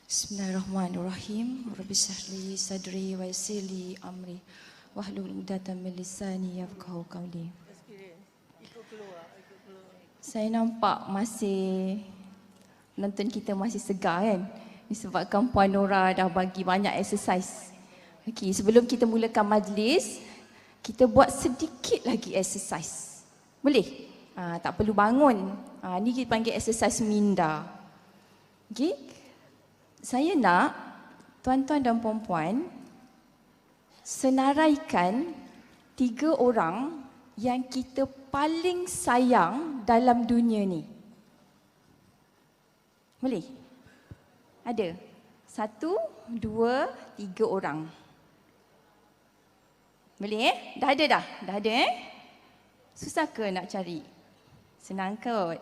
Bismillahirrahmanirrahim. Rabbi shrah li sadri wa yassir li amri wahlul 'uqdatam min lisani yafqahu qawli. Saya nampak penonton kita masih segar kan? Disebabkan Puan Nora dah bagi banyak exercise. Okey, sebelum kita mulakan majlis, kita buat sedikit lagi exercise. Boleh? Tak perlu bangun. Ni kita panggil exercise minda. Okey? Saya nak tuan-tuan dan puan-puan senaraikan 3 orang yang kita paling sayang dalam dunia ni. Boleh? Ada? 1, 2, 3 orang. Boleh Dah ada dah? Dah ada Susah ke nak cari? Senang kot.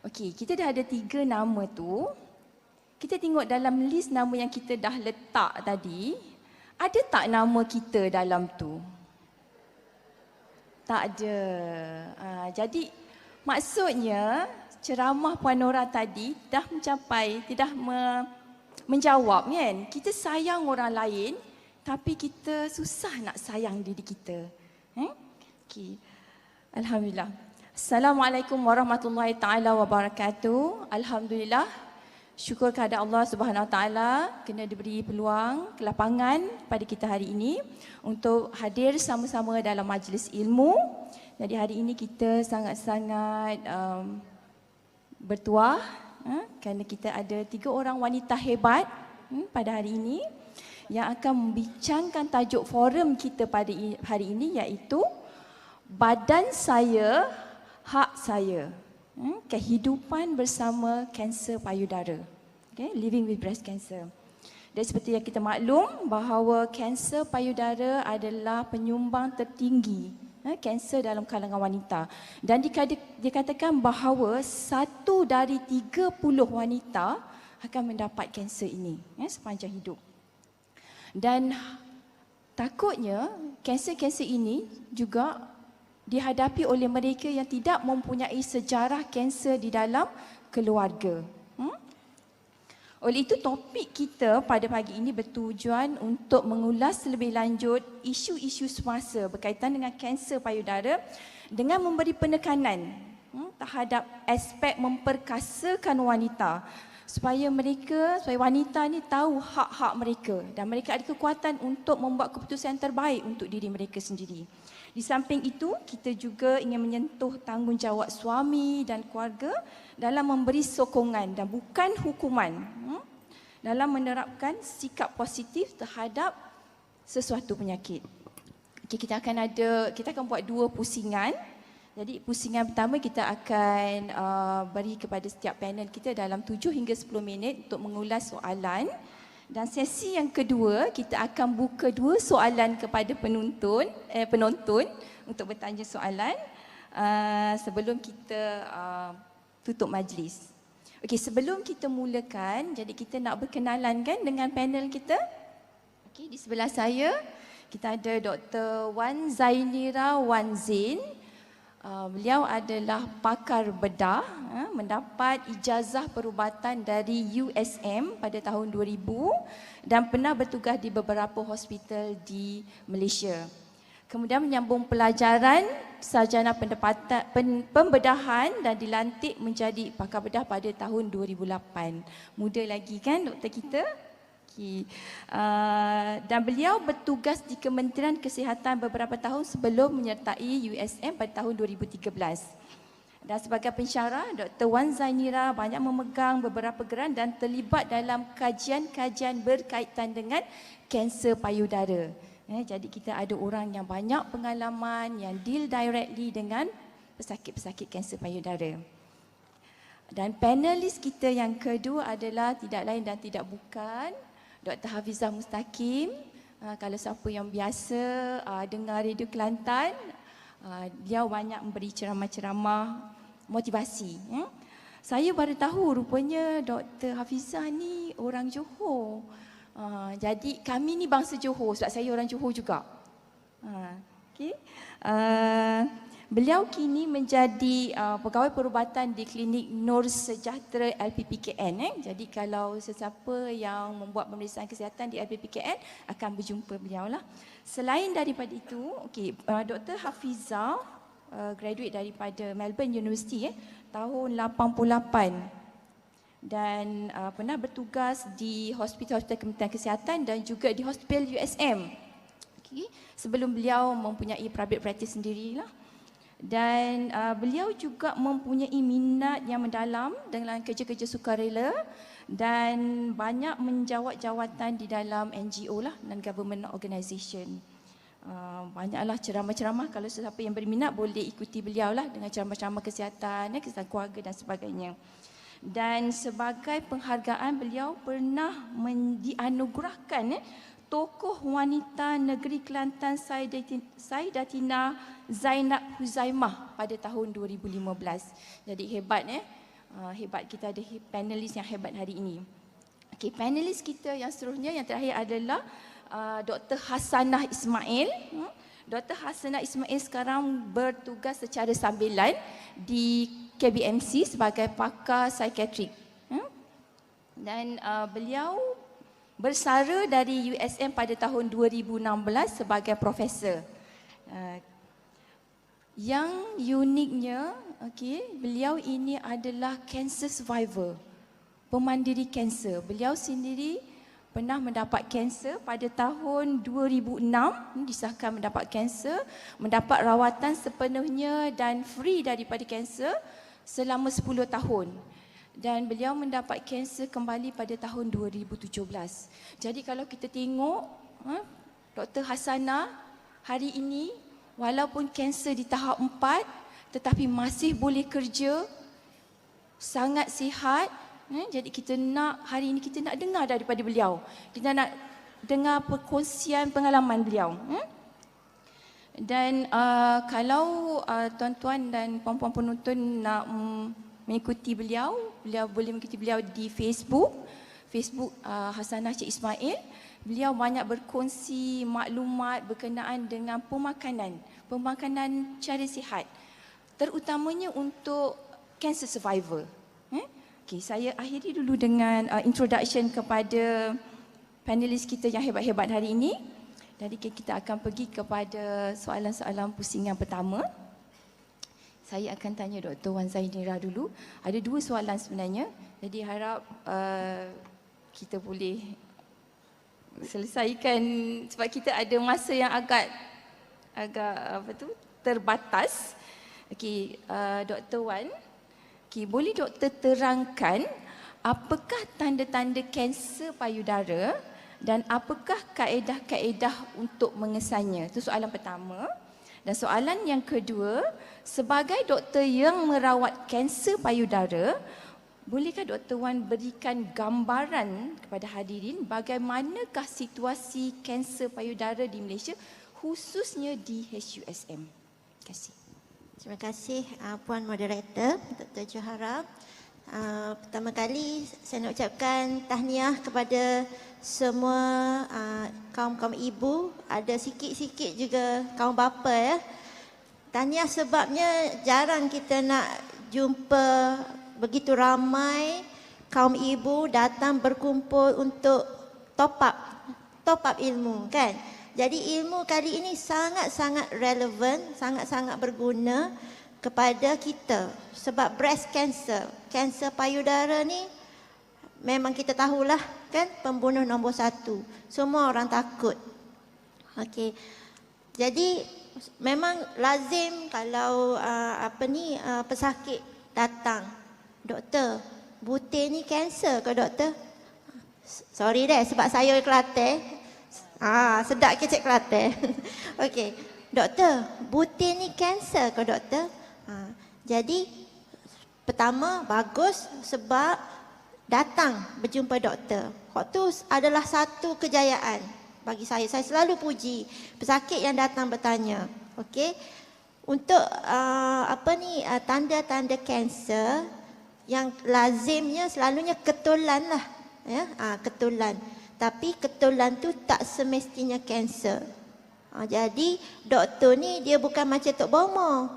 Okey, kita dah ada 3 nama tu. Kita tengok dalam list nama yang kita dah letak tadi, ada tak nama kita dalam tu? Tak ada. Jadi maksudnya ceramah Puan Nora tadi dah menjawab kan? Kita sayang orang lain tapi kita susah nak sayang diri kita. Okey. Alhamdulillah. Assalamualaikum warahmatullahi taala wabarakatuh. Alhamdulillah. Syukur kepada Allah Subhanahu Wa Taala kena diberi peluang, kelapangan pada kita hari ini untuk hadir sama-sama dalam majlis ilmu. Jadi hari ini kita sangat-sangat bertuah kerana kita ada 3 orang wanita hebat pada hari ini yang akan membincangkan tajuk forum kita pada hari ini, iaitu Badan Saya, Hak Saya. Kehidupan bersama kanser payudara. Okay, living with breast cancer. Dan seperti yang kita maklum bahawa kanser payudara adalah penyumbang tertinggi kanser dalam kalangan wanita. Dan dikatakan bahawa 1 dari 30 wanita akan mendapat kanser ini sepanjang hidup. Dan takutnya kanser-kanser ini juga dihadapi oleh mereka yang tidak mempunyai sejarah kanser di dalam keluarga. Oleh itu topik kita pada pagi ini bertujuan untuk mengulas lebih lanjut isu-isu semasa berkaitan dengan kanser payudara dengan memberi penekanan terhadap aspek memperkasakan wanita supaya wanita ni tahu hak-hak mereka dan mereka ada kekuatan untuk membuat keputusan yang terbaik untuk diri mereka sendiri. Di samping itu, kita juga ingin menyentuh tanggungjawab suami dan keluarga dalam memberi sokongan dan bukan hukuman dalam menerapkan sikap positif terhadap sesuatu penyakit. Okay, kita akan buat 2 pusingan. Jadi pusingan pertama kita akan beri kepada setiap panel kita dalam 7 hingga 10 minit untuk mengulas soalan. Dan sesi yang kedua, kita akan buka 2 soalan kepada penonton untuk bertanya soalan sebelum kita tutup majlis. Okey, sebelum kita mulakan, jadi kita nak berkenalan kan dengan panel kita. Okey, di sebelah saya kita ada Dr. Wan Zainira Wan Zain. Beliau adalah pakar bedah, mendapat ijazah perubatan dari USM pada tahun 2000 dan pernah bertugas di beberapa hospital di Malaysia. Kemudian menyambung pelajaran sarjana pembedahan dan dilantik menjadi pakar bedah pada tahun 2008. Muda lagi kan doktor kita? Okay. Dan beliau bertugas di Kementerian Kesihatan beberapa tahun sebelum menyertai USM pada tahun 2013. Dan sebagai pensyarah, Dr. Wan Zainira banyak memegang beberapa geran dan terlibat dalam kajian-kajian berkaitan dengan kanser payudara. Jadi kita ada orang yang banyak pengalaman yang deal directly dengan pesakit-pesakit kanser payudara. Dan panelis kita yang kedua adalah tidak lain dan tidak bukan Dr. Hafizah Mustaqim. Kalau siapa yang biasa dengar Radio Kelantan, dia banyak memberi ceramah-ceramah motivasi. Saya baru tahu rupanya Dr. Hafizah ni orang Johor. Jadi kami ni bangsa Johor sebab saya orang Johor juga. Okay. Beliau kini menjadi pegawai perubatan di Klinik Nur Sejahtera LPPKN. Jadi kalau sesiapa yang membuat pemeriksaan kesihatan di LPPKN akan berjumpa beliau lah. Selain daripada itu, Dr. Hafiza graduate daripada Melbourne University tahun 88 dan pernah bertugas di hospital-hospital Kementerian Kesihatan dan juga di hospital USM. Sebelum beliau mempunyai private practice sendirilah. Dan beliau juga mempunyai minat yang mendalam dengan kerja-kerja sukarela dan banyak menjawat jawatan di dalam NGO lah, non-government organisation. Banyaklah ceramah-ceramah, kalau sesiapa yang berminat boleh ikuti beliau lah dengan ceramah-ceramah kesihatan, kesihatan keluarga dan sebagainya. Dan sebagai penghargaan beliau pernah dianugerahkan tokoh wanita negeri Kelantan Saidatina Zainab Huzaimah pada tahun 2015. Jadi hebat hebat, kita ada panelis yang hebat hari ini. Okey, panelis kita yang seterusnya yang terakhir adalah Dr. Hasanah Ismail. Dr. Hasanah Ismail sekarang bertugas secara sambilan di KBMC sebagai pakar psikiatrik. Dan beliau bersara dari USM pada tahun 2016 sebagai profesor. Yang uniknya, beliau ini adalah cancer survivor, pemandiri kanser. Beliau sendiri pernah mendapat kanser pada tahun 2006, disahkan mendapat kanser, mendapat rawatan sepenuhnya dan free daripada kanser selama 10 tahun. Dan beliau mendapat kanser kembali pada tahun 2017. Jadi kalau kita tengok Dr. Hasanah hari ini walaupun kanser di tahap 4 tetapi masih boleh kerja, sangat sihat. Jadi kita nak hari ini kita nak dengar daripada beliau. Kita nak dengar perkongsian pengalaman beliau. Dan kalau tuan-tuan dan puan-puan penonton nak mengikuti beliau, boleh mengikuti beliau di Facebook Hasanah Cik Ismail. Beliau banyak berkongsi maklumat berkenaan dengan pemakanan cara sihat, terutamanya untuk cancer survivor. Saya akhiri dulu dengan introduction kepada panelis kita yang hebat-hebat hari ini. Jadi kita akan pergi kepada soalan-soalan pusingan pertama. Saya akan tanya Dr. Wan Zainira dulu. Ada 2 soalan sebenarnya. Jadi harap kita boleh selesaikan sebab kita ada masa yang agak terbatas. Dr. Wan, boleh doktor terangkan apakah tanda-tanda kanser payudara dan apakah kaedah-kaedah untuk mengesannya? Itu soalan pertama. Dan soalan yang kedua, sebagai doktor yang merawat kanser payudara, bolehkah Dr. Wan berikan gambaran kepada hadirin bagaimanakah situasi kanser payudara di Malaysia, khususnya di HUSM? Terima kasih. Terima kasih Puan Moderator, Dr. Johara. Pertama kali saya nak ucapkan tahniah kepada semua kaum-kaum ibu, ada sikit-sikit juga kaum bapa ya. Tahniah sebabnya jarang kita nak jumpa begitu ramai kaum ibu datang berkumpul untuk top up ilmu kan. Jadi ilmu kali ini sangat-sangat relevan, sangat-sangat berguna kepada kita. Sebab breast cancer, kanser payudara ni memang kita tahulah kan pembunuh nombor 1. Semua orang takut. Okey. Jadi memang lazim kalau pesakit datang, doktor, butir ni kanser ke doktor? Sorry sebab saya Kelantan. Sedap ke Cik Kelantan? Okey. Doktor, butir ni kanser ke doktor? Jadi pertama bagus sebab datang berjumpa doktor. Itu adalah satu kejayaan bagi saya. Saya selalu puji pesakit yang datang bertanya. Okey. Untuk tanda-tanda kanser yang lazimnya selalunya ketulan lah. Ya, ketulan. Tapi ketulan tu tak semestinya kanser. Jadi doktor ni dia bukan macam Tok Bomo.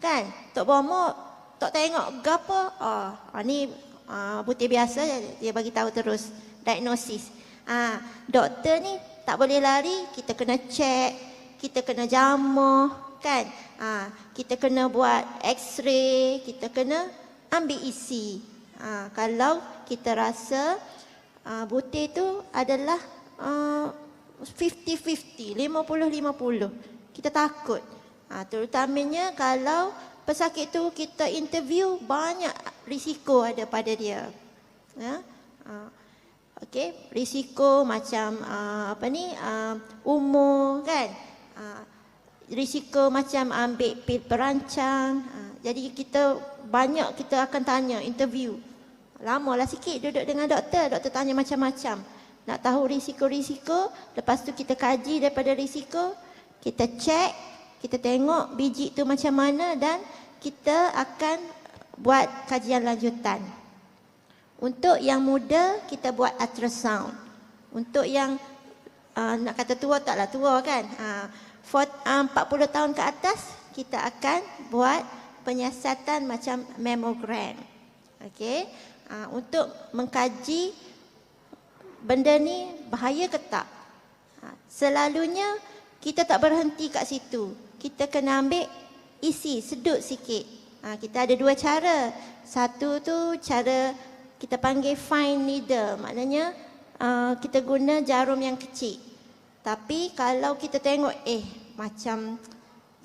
Kan? Tok Bomo tok tengok gapo? Ni butir biasa, dia bagi tahu terus diagnosis. Doktor ni tak boleh lari, kita kena check, kita kena jamah, kan? Kita kena buat x-ray, kita kena ambil isi. Kalau kita rasa butir tu adalah 50-50, 50-50. Kita takut. Terutamanya kalau pesakit tu kita interview, banyak risiko ada pada dia. Okey, risiko macam umur, kan? Risiko macam ambil pil perancang. Jadi kita akan tanya interview. Lamalah sikit duduk dengan doktor tanya macam-macam. Nak tahu risiko-risiko, lepas tu kita kaji daripada risiko, kita cek, kita tengok biji tu macam mana dan kita akan buat kajian lanjutan. Untuk yang muda, kita buat ultrasound. Untuk yang nak kata tua, taklah tua kan. 40 tahun ke atas, kita akan buat penyiasatan macam mammogram. Okey. Untuk mengkaji benda ni bahaya ke tak. Selalunya kita tak berhenti kat situ. Kita kena ambil isi, sedut sikit. Kita ada dua cara. Satu tu cara kita panggil fine needle. Maknanya kita guna jarum yang kecil. Tapi kalau kita tengok, macam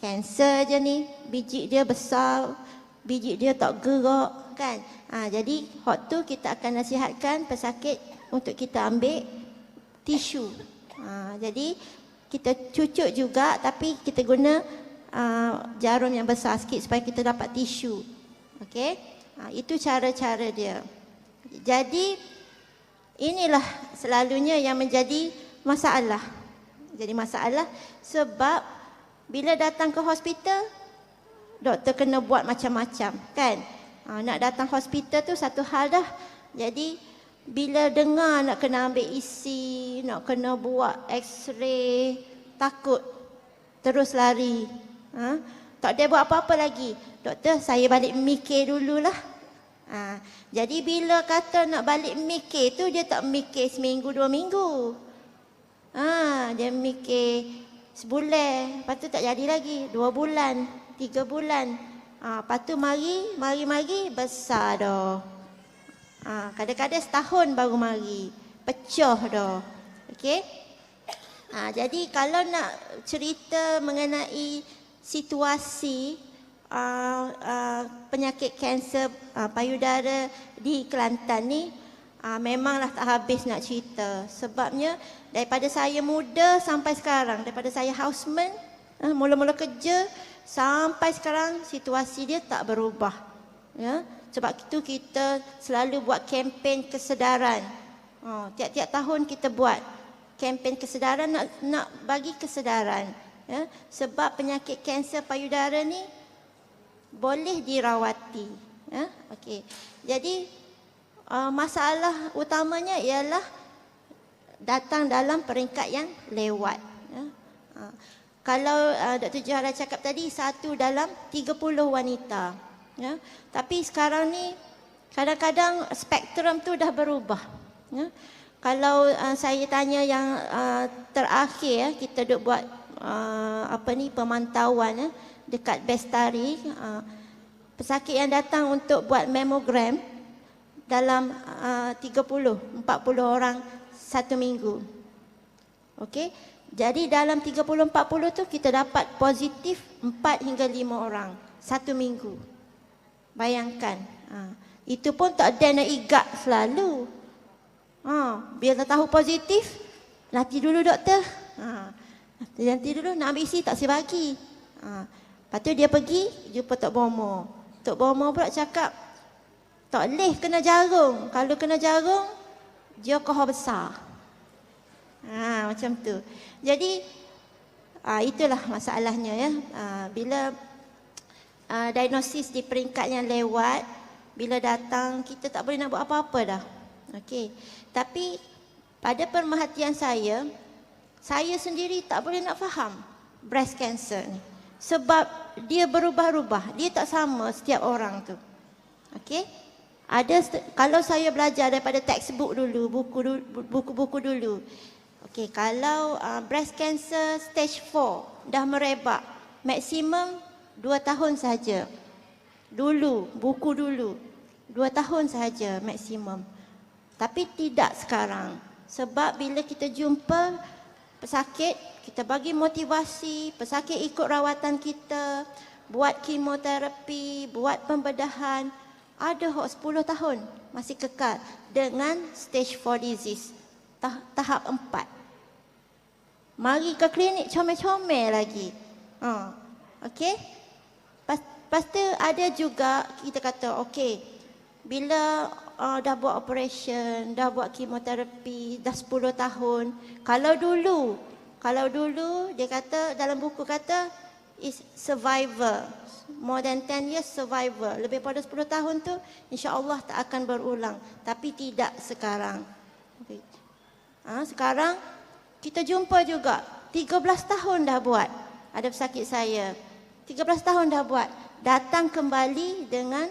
kanser je ni, biji dia besar, biji dia tak gerak, kan? Jadi hot tu kita akan nasihatkan pesakit untuk kita ambil tisu. Jadi kita cucuk juga, tapi kita guna jarum yang besar sikit supaya kita dapat tisu. Okey? Itu cara-cara dia. Jadi inilah selalunya yang menjadi masalah. Jadi masalah sebab bila datang ke hospital, doktor kena buat macam-macam, kan? Nak datang hospital tu satu hal dah. Jadi bila dengar nak kena ambil isi, nak kena buat x-ray, takut, terus lari. Tak ada buat apa-apa lagi. Doktor, saya balik mikir dululah. Jadi bila kata nak balik mikir tu, dia tak mikir seminggu, 2 minggu. Dia mikir sebulan, lepas tu tak jadi lagi, 2 bulan, 3 bulan. Lepas tu mari besar dah. Kadang-kadang setahun baru mari, pecah dah. Okey? Jadi kalau nak cerita mengenai situasi penyakit kanser payudara di Kelantan ni, memanglah tak habis nak cerita. Sebabnya daripada saya muda sampai sekarang, daripada saya houseman, mula-mula kerja sampai sekarang, situasi dia tak berubah. Ya? Sebab itu kita selalu buat kempen kesedaran. Tiap-tiap tahun kita buat kempen kesedaran, nak bagi kesedaran. Ya? Sebab penyakit kanser payudara ni boleh dirawati. Ya? Okey. Jadi masalah utamanya ialah datang dalam peringkat yang lewat. Ya? Kalau Dr. Johara cakap tadi, 1 dalam 30 wanita. Ya? Tapi sekarang ni kadang-kadang spektrum tu dah berubah. Ya? Kalau saya tanya yang terakhir, kita duk buat pemantauan dekat Bestari, pesakit yang datang untuk buat mammogram dalam 30-40 orang 1 minggu. Okey, jadi dalam 30-40 tu kita dapat positif 4 hingga 5 orang 1 minggu. Bayangkan, itu pun tak ada nak igak selalu. Bila tahu positif, nanti dulu doktor. Nanti dulu nak ambil isi tak saya bagi. Lepas tu dia pergi jumpa Tok Bomo. Tok Bomo pula cakap, tak boleh kena jarum. Kalau kena jarum, dia kohor besar. Macam tu. Jadi itulah masalahnya ya. Bila diagnosis di peringkat yang lewat, bila datang kita tak boleh nak buat apa-apa dah. Okey. Tapi pada pemerhatian saya sendiri tak boleh nak faham breast cancer ni. Sebab dia berubah-ubah, dia tak sama setiap orang tu. Okey? Kalau saya belajar daripada textbook dulu, buku-buku dulu. Okey, kalau breast cancer stage 4 dah merebak, maksimum 2 tahun saja. Dulu, buku dulu 2 tahun saja maksimum. Tapi tidak sekarang. Sebab bila kita jumpa pesakit, kita bagi motivasi, pesakit ikut rawatan kita, buat kemoterapi, buat pembedahan, ada 10 tahun masih kekal dengan stage 4 disease, tahap 4. Mari ke klinik comel-comel lagi. Okey? Lepas tu ada juga kita kata, okey, bila dah buat operation, dah buat kemoterapi, dah 10 tahun. Kalau dulu dia kata, dalam buku kata is survivor, more than 10 years survivor, lebih pada 10 tahun tu insya-Allah tak akan berulang. Tapi tidak sekarang. Okay. Sekarang kita jumpa juga 13 tahun dah buat. Ada pesakit saya 13 tahun dah buat, datang kembali dengan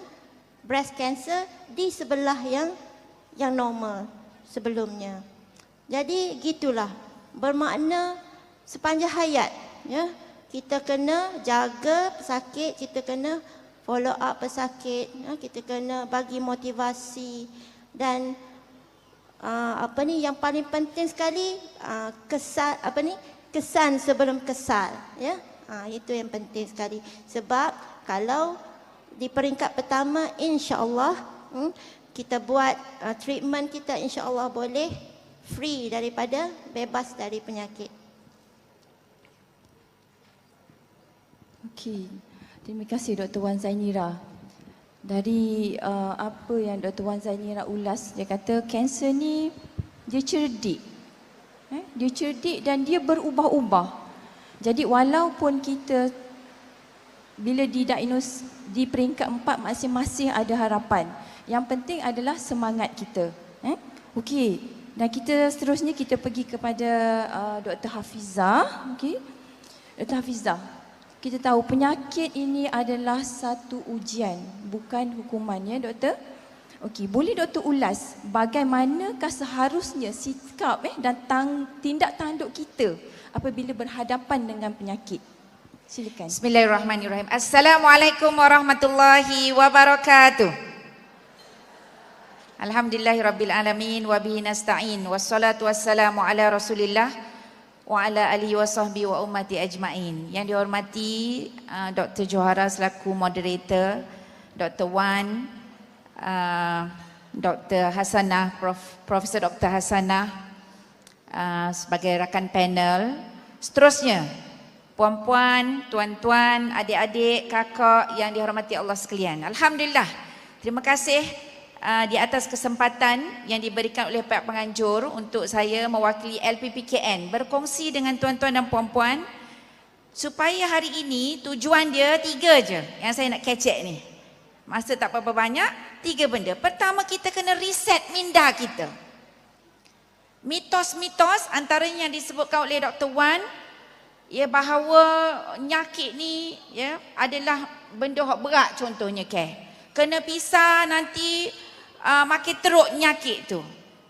breast cancer di sebelah yang normal sebelumnya. Jadi gitulah, bermakna sepanjang hayat, ya, kita kena jaga pesakit, kita kena follow up pesakit, ya, kita kena bagi motivasi dan yang paling penting sekali kesan sebelum kesal, ya. Itu yang penting sekali. Sebab kalau di peringkat pertama insya-Allah kita buat treatment kita, insya-Allah boleh free daripada, bebas dari penyakit. Okey. Terima kasih Dr. Wan Zainira. Dari apa yang Dr. Wan Zainira ulas, dia kata kanser ni dia cerdik. Dia cerdik dan dia berubah-ubah. Jadi walaupun kita bila didiagnose di peringkat 4 masing-masing ada harapan. Yang penting adalah semangat kita. Okey. Dan kita seterusnya kita pergi kepada Dr. Hafizah. Okey. Dr. Hafizah, kita tahu penyakit ini adalah satu ujian, bukan hukuman, ya Doktor? Okey, boleh Doktor ulas bagaimanakah seharusnya sikap dan tindak tanduk kita apabila berhadapan dengan penyakit? Silakan. Bismillahirrahmanirrahim. Assalamualaikum warahmatullahi wabarakatuh. Alhamdulillahirabbil alamin wa bihi nasta'in wassalatu wassalamu ala Rasulillah wa ala alihi wasahbihi wa ummati ajmain. Yang dihormati Dr. Johara selaku moderator, Dr. Wan, Dr. Hasanah, Profesor Dr. Hasanah sebagai rakan panel. Seterusnya, puan-puan, tuan-tuan, adik-adik, kakak yang dihormati Allah sekalian. Alhamdulillah, terima kasih di atas kesempatan yang diberikan oleh pihak penganjur untuk saya mewakili LPPKN berkongsi dengan tuan-tuan dan puan-puan supaya hari ini tujuan dia 3 je yang saya nak kecek ni. Masa tak berapa banyak, 3 benda. Pertama, kita kena reset minda kita. Mitos-mitos antaranya yang disebutkan oleh Dr. Wan, ya, bahawa nyakit ni, ya, adalah benda hak berat contohnya kena pisah nanti makin teruk nyakit tu.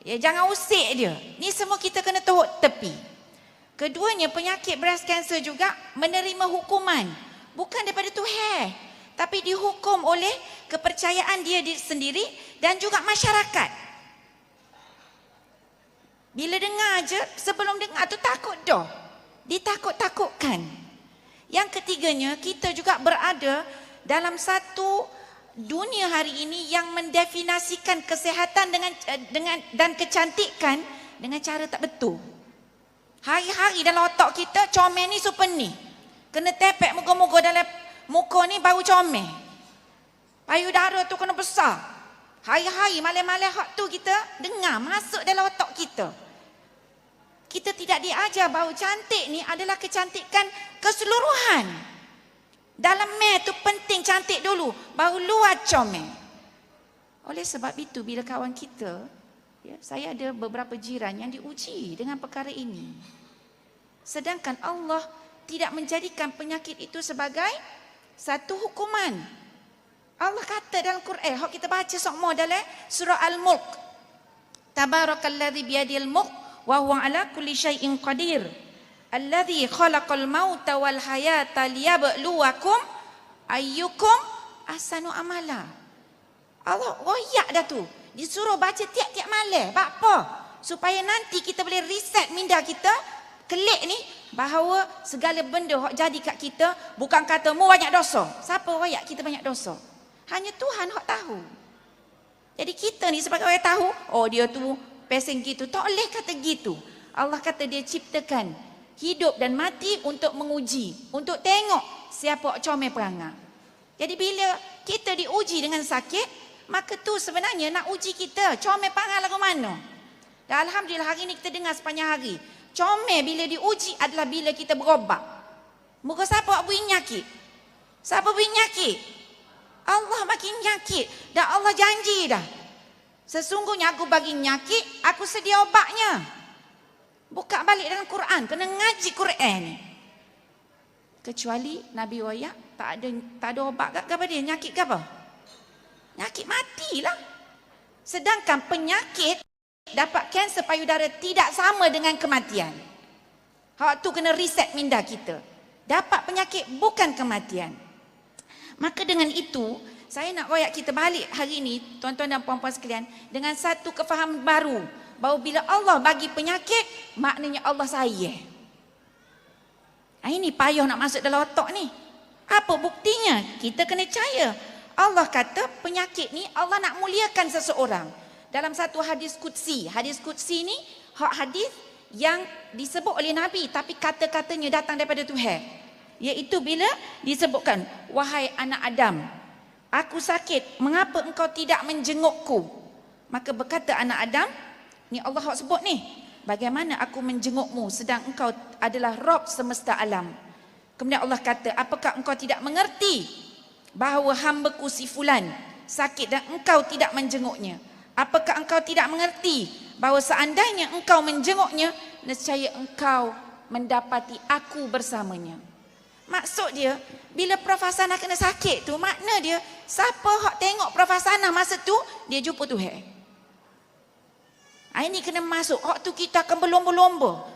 Ya, jangan usik dia. Ni semua kita kena tuhuk tepi. Keduanya, penyakit breast cancer juga menerima hukuman. Bukan daripada Tuhan, tapi dihukum oleh kepercayaan dia sendiri dan juga masyarakat. Bila dengar je, sebelum dengar tu takut dah. Ditakut-takutkan. Yang ketiganya, kita juga berada dalam satu dunia hari ini yang mendefinisikan kesihatan dan kecantikan dengan cara tak betul. Hari-hari dalam otak kita, comel ni super ni. Kena tepek muka-muka dalam muka ni baru comel. Payudara tu kena besar. Hari-hari malam-malam hak tu kita dengar masuk dalam otak kita. Kita tidak diajar bahawa cantik ni adalah kecantikan keseluruhan. Dalam tu penting cantik dulu, baru luar comel. Oleh sebab itu, bila kawan kita, ya, saya ada beberapa jiran yang diuji dengan perkara ini. Sedangkan Allah tidak menjadikan penyakit itu sebagai satu hukuman. Allah kata dalam Quran, hok kita baca semua dalam surah Al-Mulk. Tabarakalladzi biyadil mulk wa huwa ala kulli syai'in qadir. Alladzi khalaqal mauta wal hayata liyabluwakum ayyukum ahsanu amala. Allah royak dah tu. Disuruh baca tiap-tiap malam. Sebab apa? Supaya nanti kita boleh reset minda kita, kelik ni, bahawa segala benda yang jadi kat kita bukan kata mu banyak dosa. Siapa royak kita banyak dosa? Hanya Tuhan yang tahu. Jadi kita ni sebagai orang tahu, oh dia tu pesen gitu. Tak boleh kata gitu. Allah kata dia ciptakan hidup dan mati untuk menguji, untuk tengok siapa comel perangai. Jadi bila kita diuji dengan sakit, maka tu sebenarnya nak uji kita, comel perangai lagu mana. Dan alhamdulillah hari ni kita dengar sepanjang hari, comel bila diuji adalah bila kita berobat. Muka siapa buat nyakit? Siapa buat nyakit? Allah makin nyakit. Dan Allah janji dah, sesungguhnya aku bagi nyakit, aku sedia obatnya. Buka balik dalam Quran, kena ngaji Quran. Kecuali Nabi wayak tak ada obat kat apa dia, nyakit ke apa? Nyakit matilah. Sedangkan penyakit dapat kanser payudara tidak sama dengan kematian. Hak tu kena reset minda kita. Dapat penyakit bukan kematian. Maka dengan itu, saya nak royak kita balik hari ini, tuan-tuan dan puan-puan sekalian, dengan satu kefahaman baru, bahawa bila Allah bagi penyakit, maknanya Allah sayang. Ini payah nak masuk dalam otak ni. Apa buktinya? Kita kena percaya. Allah kata penyakit ni Allah nak muliakan seseorang. Dalam satu hadis qudsi ni hak hadis yang disebut oleh Nabi, tapi kata-katanya datang daripada Tuhan. Iaitu bila disebutkan, wahai anak Adam, aku sakit, mengapa engkau tidak menjengukku? Maka berkata anak Adam, ni Allah sebut ni, bagaimana aku menjengukmu sedang engkau adalah Rabb semesta alam. Kemudian Allah kata, apakah engkau tidak mengerti bahawa hamba-Ku si fulan sakit dan engkau tidak menjenguknya? Apakah engkau tidak mengerti bahawa seandainya engkau menjenguknya, nescaya engkau mendapati aku bersamanya? Maksud dia, bila Prof Hasanah kena sakit tu, makna dia, siapa hak tengok Prof Hasanah masa tu, dia jumpa Tuhan. Ini kena masuk, hak tu kita akan berlomba-lomba.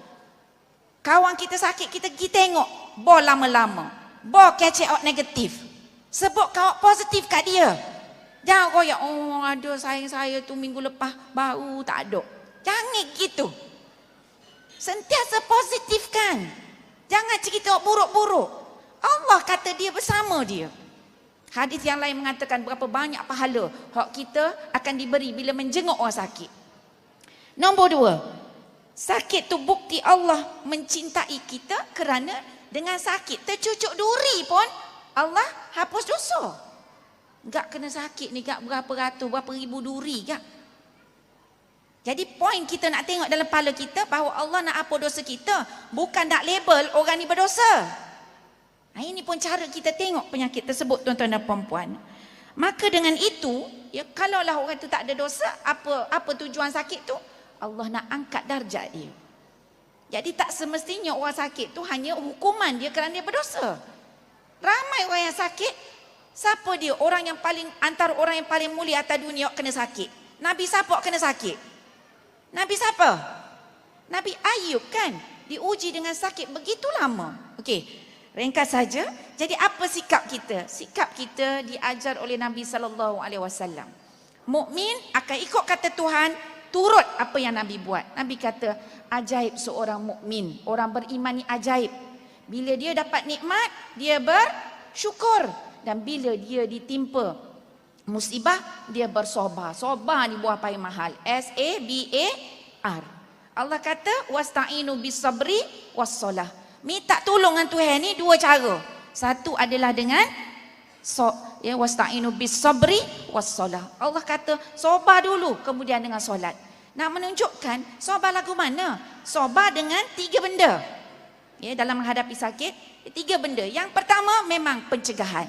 Kawan kita sakit, kita pergi tengok, bol lama-lama. Bol catch out negatif. Sebut kawan positif kat dia. Jangan royak, oh ada sayang saya tu minggu lepas, baru tak ada. Jangan gitu. Sentiasa positifkan. Jangan cerita buruk-buruk. Allah kata dia bersama dia. Hadis yang lain mengatakan berapa banyak pahala hak kita akan diberi bila menjenguk orang sakit. Nombor 2, sakit tu bukti Allah mencintai kita kerana dengan sakit tercucuk duri pun Allah hapus dosa. Gak kena sakit ni gak berapa ratus, berapa ribu duri gak. Jadi poin kita nak tengok dalam kepala kita bahawa Allah nak hapus dosa kita, bukan nak label orang ni berdosa. Ini pun cara kita tengok penyakit tersebut, tuan-tuan dan puan-puan. Maka dengan itu, ya, kalaulah orang itu tak ada dosa, apa tujuan sakit tu? Allah nak angkat darjat dia. Jadi tak semestinya orang sakit tu hanya hukuman dia kerana dia berdosa. Ramai orang yang sakit, siapa dia? Orang yang paling, antara orang yang paling mulia atas dunia kena sakit. Nabi siapa kena sakit? Nabi siapa? Nabi Ayub kan? Diuji dengan sakit begitu lama. Okey. Ringkas saja. Jadi apa sikap kita? Sikap kita diajar oleh Nabi SAW. Mukmin akan ikut kata Tuhan, turut apa yang Nabi buat. Nabi kata, ajaib seorang mukmin, orang beriman ni ajaib. Bila dia dapat nikmat, dia bersyukur. Dan bila dia ditimpa musibah, dia bersabar. Sabar ni buah payah mahal. S-A-B-A-R. Allah kata, wasta'inu bis-sabri was-salah. Minta tolong dengan Tuhan ni dua cara. Satu adalah dengan wasta'inu bis-sabri was-salah. Allah kata sabar dulu, kemudian dengan solat. Nak menunjukkan sabar lagu mana? Sabar dengan 3 benda. Ya, dalam menghadapi sakit, 3 benda. Yang pertama memang pencegahan.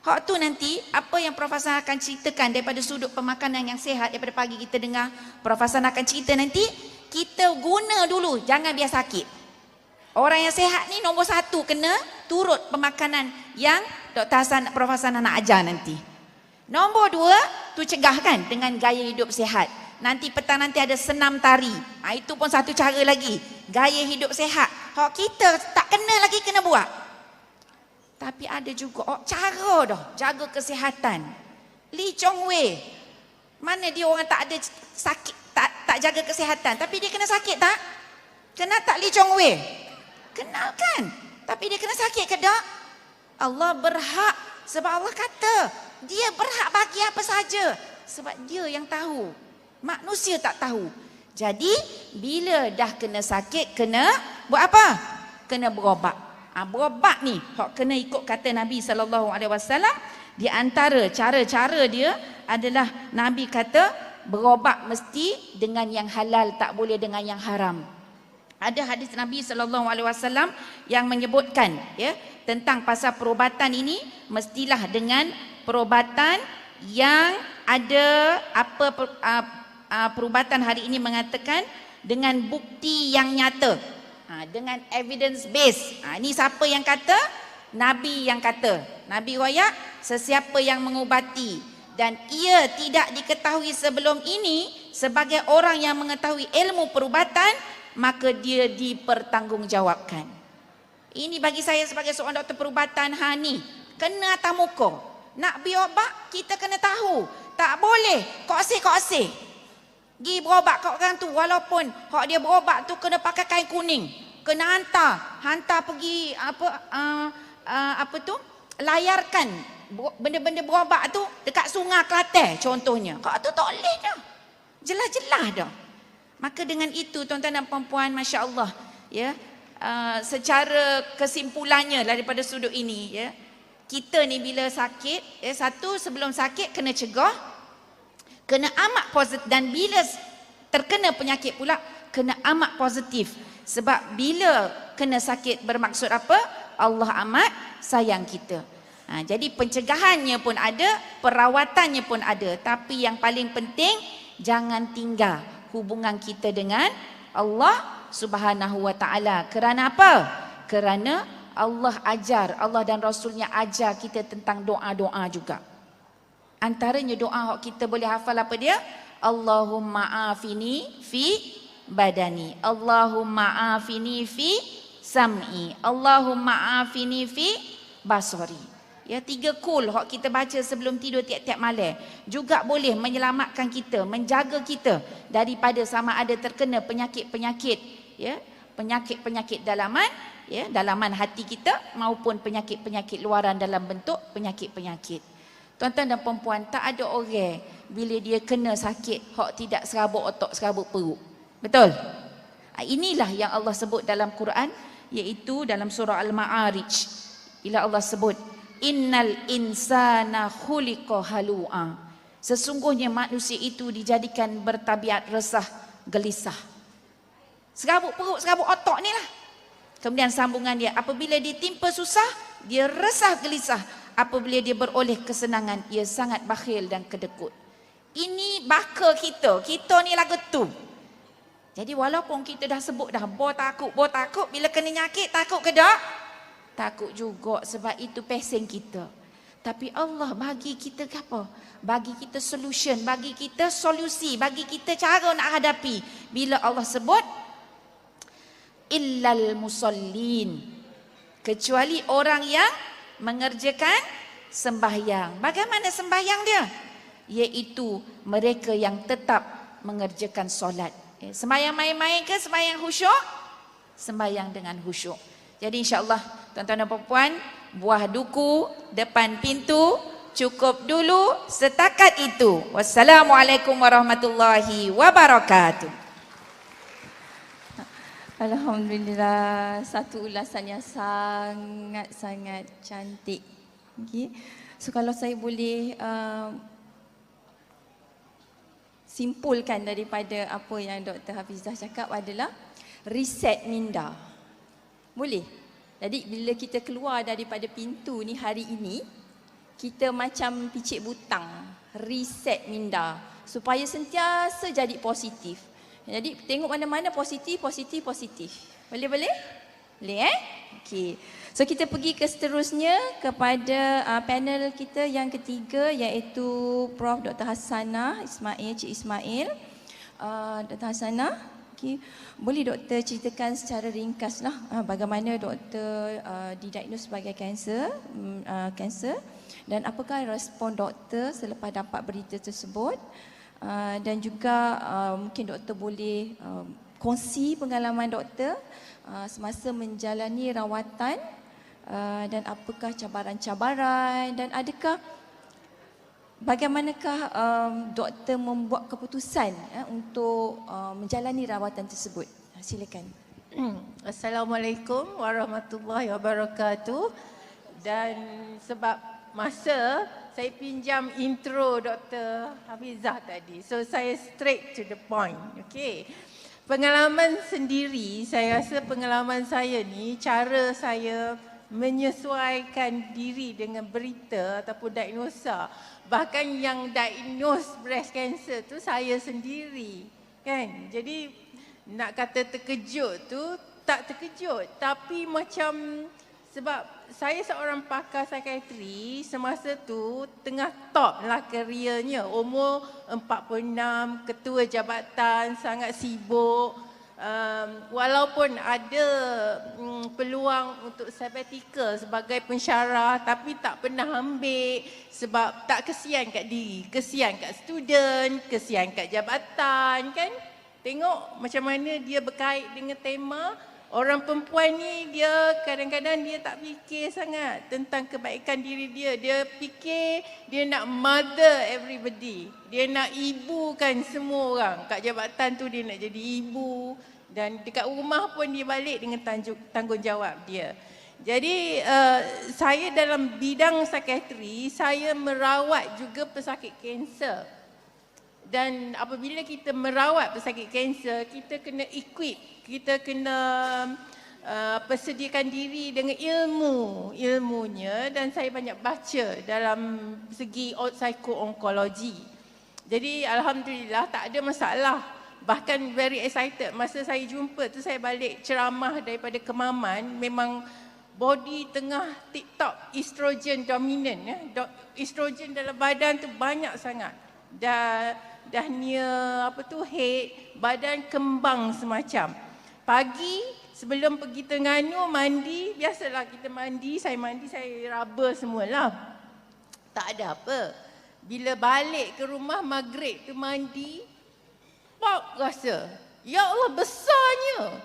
Hak tu nanti apa yang Prof Hasan akan ceritakan daripada sudut pemakanan yang sihat daripada pagi kita dengar. Prof Hasan akan cerita nanti, kita guna dulu, jangan biar sakit. Orang yang sihat ni nombor 1 kena turut pemakanan yang Dr. Hasan, Prof. Hasan nak ajar nanti. Nombor 2 tu cegahkan dengan gaya hidup sihat. Nanti petang nanti ada senam tari. Itu pun satu cara lagi. Gaya hidup sihat. Hak kita tak kena lagi kena buat. Tapi ada juga cara dah jaga kesihatan. Lee Chong Wei. Mana dia orang tak ada sakit, tak jaga kesihatan, tapi dia kena sakit tak? Kena tak Lee Chong Wei? Kenal kan? Tapi dia kena sakit ke tak? Allah berhak, sebab Allah kata dia berhak bagi apa saja, sebab dia yang tahu. Manusia tak tahu. Jadi bila dah kena sakit, kena buat apa? Kena berobat. Berobat ni hak kena ikut kata Nabi SAW. Di antara cara-cara dia adalah Nabi kata berobat mesti dengan yang halal, tak boleh dengan yang haram. Ada hadis Nabi SAW yang menyebutkan tentang pasal perubatan ini, mestilah dengan perubatan yang ada perubatan hari ini mengatakan dengan bukti yang nyata, dengan evidence base. Ini siapa yang kata? Nabi yang kata. Nabi royak, sesiapa yang mengubati dan ia tidak diketahui sebelum ini sebagai orang yang mengetahui ilmu perubatan, maka dia dipertanggungjawabkan. Ini bagi saya sebagai seorang doktor perubatan, ni kena atas muka. Nak berobat kita kena tahu. Tak boleh koksih-koksih. Gi berobat kat orang tu, walaupun hak dia berobat tu kena pakai kain kuning, kena hantar pergi layarkan benda-benda berobat tu dekat Sungai Kelantan contohnya. Kak tu tak boleh dah. Jelas-jelas dah. Maka dengan itu tuan-tuan dan puan-puan, masya-Allah secara kesimpulannya daripada sudut ini, kita ni bila sakit, satu, sebelum sakit kena cegah, kena amat positif, dan bila terkena penyakit pula kena amat positif. Sebab bila kena sakit bermaksud apa? Allah amat sayang kita. Jadi pencegahannya pun ada, perawatannya pun ada. Tapi yang paling penting, jangan tinggal hubungan kita dengan Allah Subhanahu wa taala. Kerana apa? Kerana Allah ajar, Allah dan Rasulnya ajar kita tentang doa-doa juga. Antaranya doa kita boleh hafal apa dia? Allahumma afini fi badani, Allahumma afini fi sam'i, Allahumma afini fi basari. 3 kul hak kita baca sebelum tidur tiap-tiap malam juga boleh menyelamatkan kita, menjaga kita daripada sama ada terkena penyakit-penyakit, penyakit-penyakit dalaman, dalaman hati kita, maupun penyakit-penyakit luaran dalam bentuk penyakit-penyakit. Tuan-tuan dan puan-puan, tak ada orang bila dia kena sakit hak tidak serabut otak, serabut perut. Betul? Inilah yang Allah sebut dalam Quran, iaitu dalam surah Al-Ma'arij. Bila Allah sebut innal insana khuliqa halu'a, sesungguhnya manusia itu dijadikan bertabiat resah, gelisah. Serabut perut, serabut otak ni lah. Kemudian sambungan dia, apabila ditimpa susah, dia resah gelisah. Apabila dia beroleh kesenangan, ia sangat bakhil dan kedekut. Ini baka kita. Kita ni lagu tu. Jadi walaupun kita dah sebut dah, bo takut, bila kena nyakit takut ke tak? Takut juga, sebab itu pesen kita. Tapi Allah bagi kita apa? Bagi kita solution, bagi kita solusi, bagi kita cara nak hadapi. Bila Allah sebut illal musallin, kecuali orang yang mengerjakan sembahyang. Bagaimana sembahyang dia? Iaitu mereka yang tetap mengerjakan solat. Sembahyang main-main ke sembahyang khusyuk? Sembahyang dengan khusyuk. Jadi insya-Allah tuan-tuan dan puan-puan, buah duku depan pintu cukup dulu setakat itu. Wassalamualaikum warahmatullahi wabarakatuh. Alhamdulillah, satu ulasan yang sangat-sangat cantik. Okay. So kalau saya boleh simpulkan daripada apa yang Dr. Hafizah cakap adalah reset minda. Boleh? Jadi bila kita keluar daripada pintu ni hari ini, kita macam picit butang, reset minda supaya sentiasa jadi positif. Jadi tengok mana-mana positif. Boleh? Boleh Okey. So kita pergi ke seterusnya kepada panel kita yang ketiga iaitu Prof. Dr. Hasanah Ismail, Cik Ismail. Dr. Hasanah, okay. Boleh doktor ceritakan secara ringkaslah bagaimana doktor didiagnos sebagai kanser dan apakah respon doktor selepas dapat berita tersebut dan juga mungkin doktor boleh kongsi pengalaman doktor semasa menjalani rawatan dan apakah cabaran-cabaran dan adakah bagaimanakah doktor membuat keputusan untuk menjalani rawatan tersebut. Silakan. Assalamualaikum warahmatullahi wabarakatuh. Dan sebab masa, saya pinjam intro Dr. Hafizah tadi. So saya straight to the point. Okay. Pengalaman sendiri, saya rasa pengalaman saya ni, cara saya menyesuaikan diri dengan berita ataupun diagnosa. Bahkan yang diagnose breast cancer tu saya sendiri. Kan? Jadi nak kata terkejut tu, tak terkejut. Tapi macam sebab saya seorang pakar psikiatri, semasa tu tengah top lah kerjanya. Umur 46, ketua jabatan, sangat sibuk. Walaupun ada peluang untuk sabbatical sebagai pensyarah, tapi tak pernah ambil sebab tak kesian kat diri, kesian kat student, kesian kat jabatan kan. Tengok macam mana dia berkait dengan tema. Orang perempuan ni dia kadang-kadang dia tak fikir sangat tentang kebaikan diri dia. Dia fikir dia nak mother everybody. Dia nak ibukan semua orang. Kat jabatan tu dia nak jadi ibu. Dan dekat rumah pun dia balik dengan tanggungjawab dia. Jadi saya dalam bidang psikiatri, saya merawat juga pesakit kanser. Dan apabila kita merawat pesakit kanser, kita kena equip, kita kena persediakan diri dengan ilmunya dan saya banyak baca dalam segi psiko-onkologi. Jadi alhamdulillah tak ada masalah. Bahkan very excited masa saya jumpa tu, saya balik ceramah daripada Kemaman, memang body tengah tip-top, estrogen dominant ya. Estrogen dalam badan tu banyak sangat. Dah near head, badan kembang semacam. Pagi sebelum pergi Terengganu mandi, biasalah kita mandi, saya raba semualah. Tak ada apa. Bila balik ke rumah maghrib tu mandi, pop rasa, ya Allah besarnya.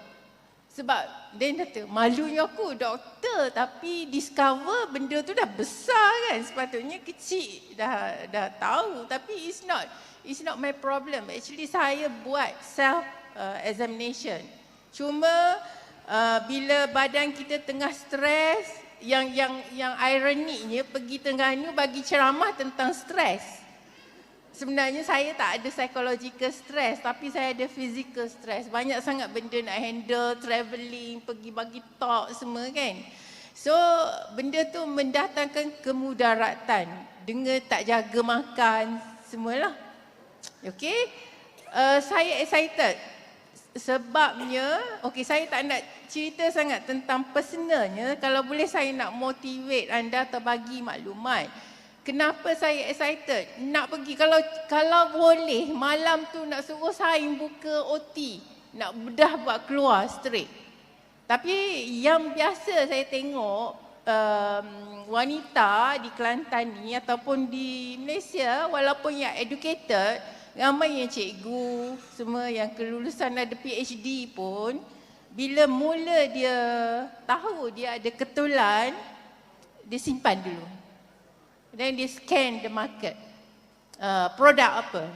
Sebab dia kata, malunya aku doktor tapi discover benda tu dah besar kan. Sepatutnya kecil, dah tahu tapi it's not my problem. Actually saya buat self examination. Cuma bila badan kita tengah stres, yang ironiknya pergi Terengganu bagi ceramah tentang stres. Sebenarnya saya tak ada psychological stress, tapi saya ada physical stress. Banyak sangat benda nak handle, travelling, pergi bagi talk semua kan. So benda tu mendatangkan kemudaratan dengan tak jaga makan semualah. Okay, saya excited sebabnya, okay, saya tak nak cerita sangat tentang personalnya. Kalau boleh saya nak motivate anda atau bagi maklumat. Kenapa saya excited nak pergi, kalau boleh malam tu nak suruh saya buka OT, nak bedah buat keluar straight. Tapi yang biasa saya tengok wanita di Kelantan ni ataupun di Malaysia, walaupun yang educated, ramai yang cikgu, semua yang kelulusan ada PhD pun, bila mula dia tahu dia ada ketulan, dia simpan dulu. Dan dia scan the market. Produk apa?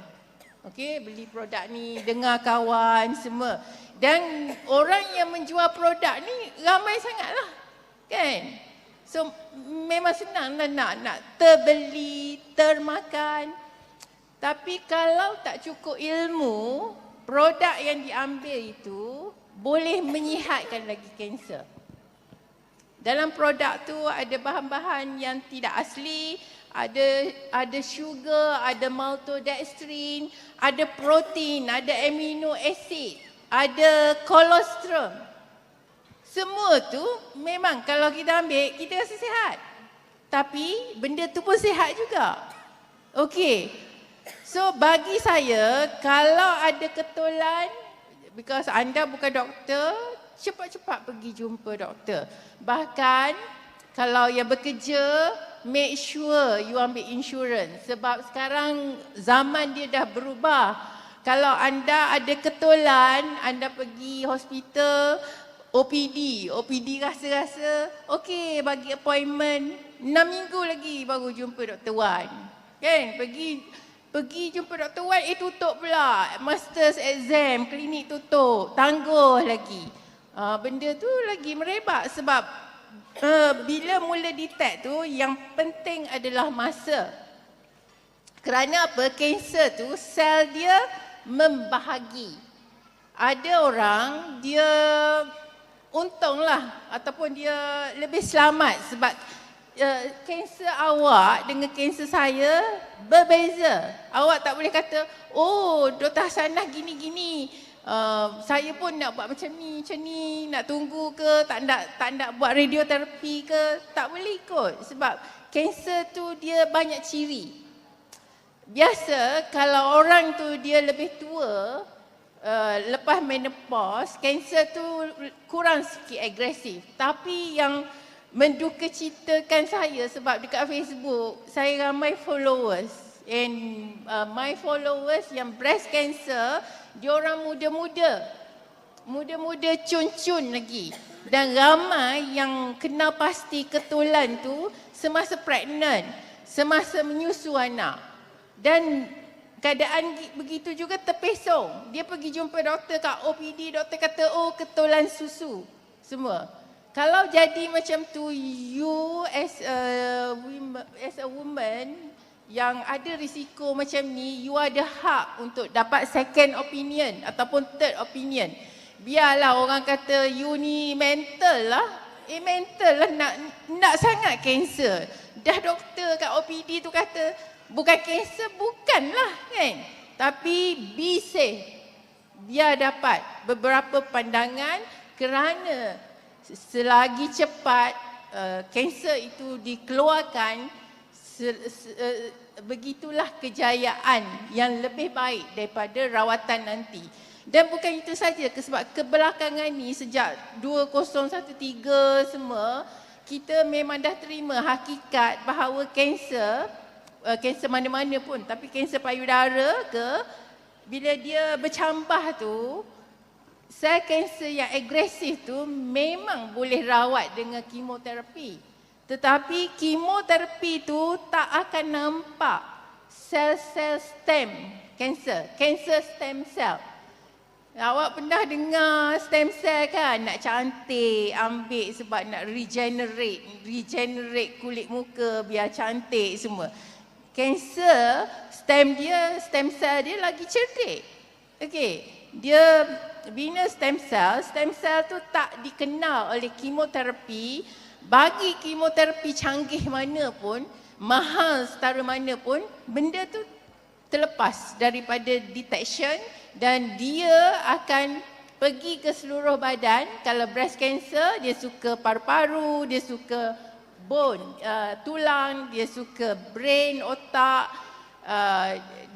Okay, beli produk ni, dengar kawan semua. Dan orang yang menjual produk ni ramai sangatlah. Kan? So memang senang lah nak terbeli, termakan. Tapi kalau tak cukup ilmu, produk yang diambil itu boleh menyihatkan lagi kanser. Dalam produk tu ada bahan-bahan yang tidak asli, ada sugar, ada maltodextrin, ada protein, ada amino acid, ada kolesterol. semua tu memang kalau kita ambil, kita rasa sihat. Tapi benda tu pun sihat juga. Okey. So bagi saya, kalau ada ketolan, because anda bukan doktor, cepat-cepat pergi jumpa doktor. Bahkan kalau yang bekerja, make sure you ambil insurans. Sebab sekarang zaman dia dah berubah. Kalau anda ada ketolan, anda pergi hospital, OPD rasa-rasa, okey bagi appointment, 6 minggu lagi baru jumpa Dr. Wan. Kan? Pergi jumpa Dr. Wan, tutup pula. Masters exam, klinik tutup, tangguh lagi. Benda tu lagi merebak sebab bila mula detect tu, yang penting adalah masa. Kerana apa? Kanser tu, sel dia membahagi. Ada orang, dia untunglah ataupun dia lebih selamat sebab kanser awak dengan kanser saya berbeza. Awak tak boleh kata, oh Dr. Hasanah gini-gini. Saya pun nak buat macam ni, nak tunggu ke, tak nak buat radioterapi ke, tak boleh ikut sebab kanser tu dia banyak ciri. Biasa kalau orang tu dia lebih tua, lepas menopause, kanser tu kurang sikit agresif. Tapi yang mendukacitakan saya sebab dekat Facebook saya ramai followers, and my followers yang breast cancer, diorang muda-muda cun-cun lagi, dan ramai yang kenal pasti ketulan tu semasa pregnant, semasa menyusu anak. Dan keadaan begitu juga terpesong. Dia pergi jumpa doktor kat OPD, doktor kata, oh ketulan susu semua. Kalau jadi macam tu, you as a woman yang ada risiko macam ni, you ada hak untuk dapat second opinion ataupun third opinion. Biarlah orang kata you ni mental lah. Mental lah, nak sangat kanser. Dah doktor kat OPD tu kata bukan kanser, bukanlah kan. Tapi be safe. Biar dapat beberapa pandangan, kerana selagi cepat kanser itu dikeluarkan, begitulah kejayaan yang lebih baik daripada rawatan nanti. Dan bukan itu saja, sebab kebelakangan ni sejak 2013 semua, kita memang dah terima hakikat bahawa kanser mana-mana pun, tapi kanser payudara ke, bila dia bercambah tu, sel kanser yang agresif tu memang boleh rawat dengan kemoterapi. Tetapi kemoterapi tu tak akan nampak sel-sel stem kanser stem cell. Awak pernah dengar stem cell kan? Nak cantik, ambil sebab nak regenerate kulit muka biar cantik semua. Kanser stem cell dia lagi cerdik. Okey, dia bina stem cell tu tak dikenal oleh kemoterapi. Bagi kemoterapi canggih mana pun, mahal setara mana pun, benda tu terlepas daripada detection dan dia akan pergi ke seluruh badan. Kalau breast cancer, dia suka paru-paru, dia suka bone, tulang, dia suka brain, otak,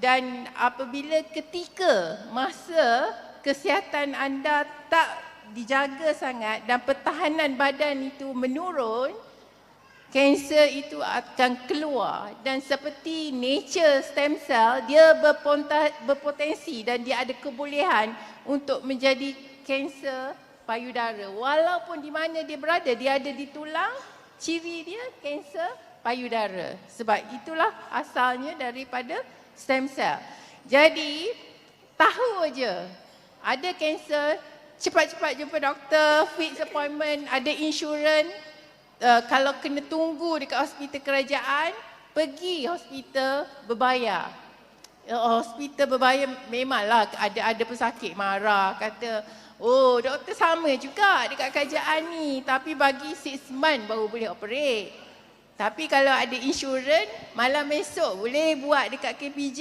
dan apabila ketika masa kesihatan anda tak dijaga sangat dan pertahanan badan itu menurun, kanser itu akan keluar. Dan seperti nature stem cell, dia berpotensi dan dia ada kebolehan untuk menjadi kanser payudara. Walaupun di mana dia berada, dia ada di tulang, ciri dia kanser payudara. Sebab itulah asalnya daripada stem cell. Jadi, tahu aja ada kanser, cepat-cepat jumpa doktor, fix appointment, ada insurans. Kalau kena tunggu dekat hospital kerajaan, pergi hospital berbayar. Hospital berbayar memanglah ada pesakit marah, kata, oh doktor sama juga dekat kerajaan ni, tapi bagi 6 months baru boleh operate. Tapi kalau ada insurans, malam esok boleh buat dekat KPJ.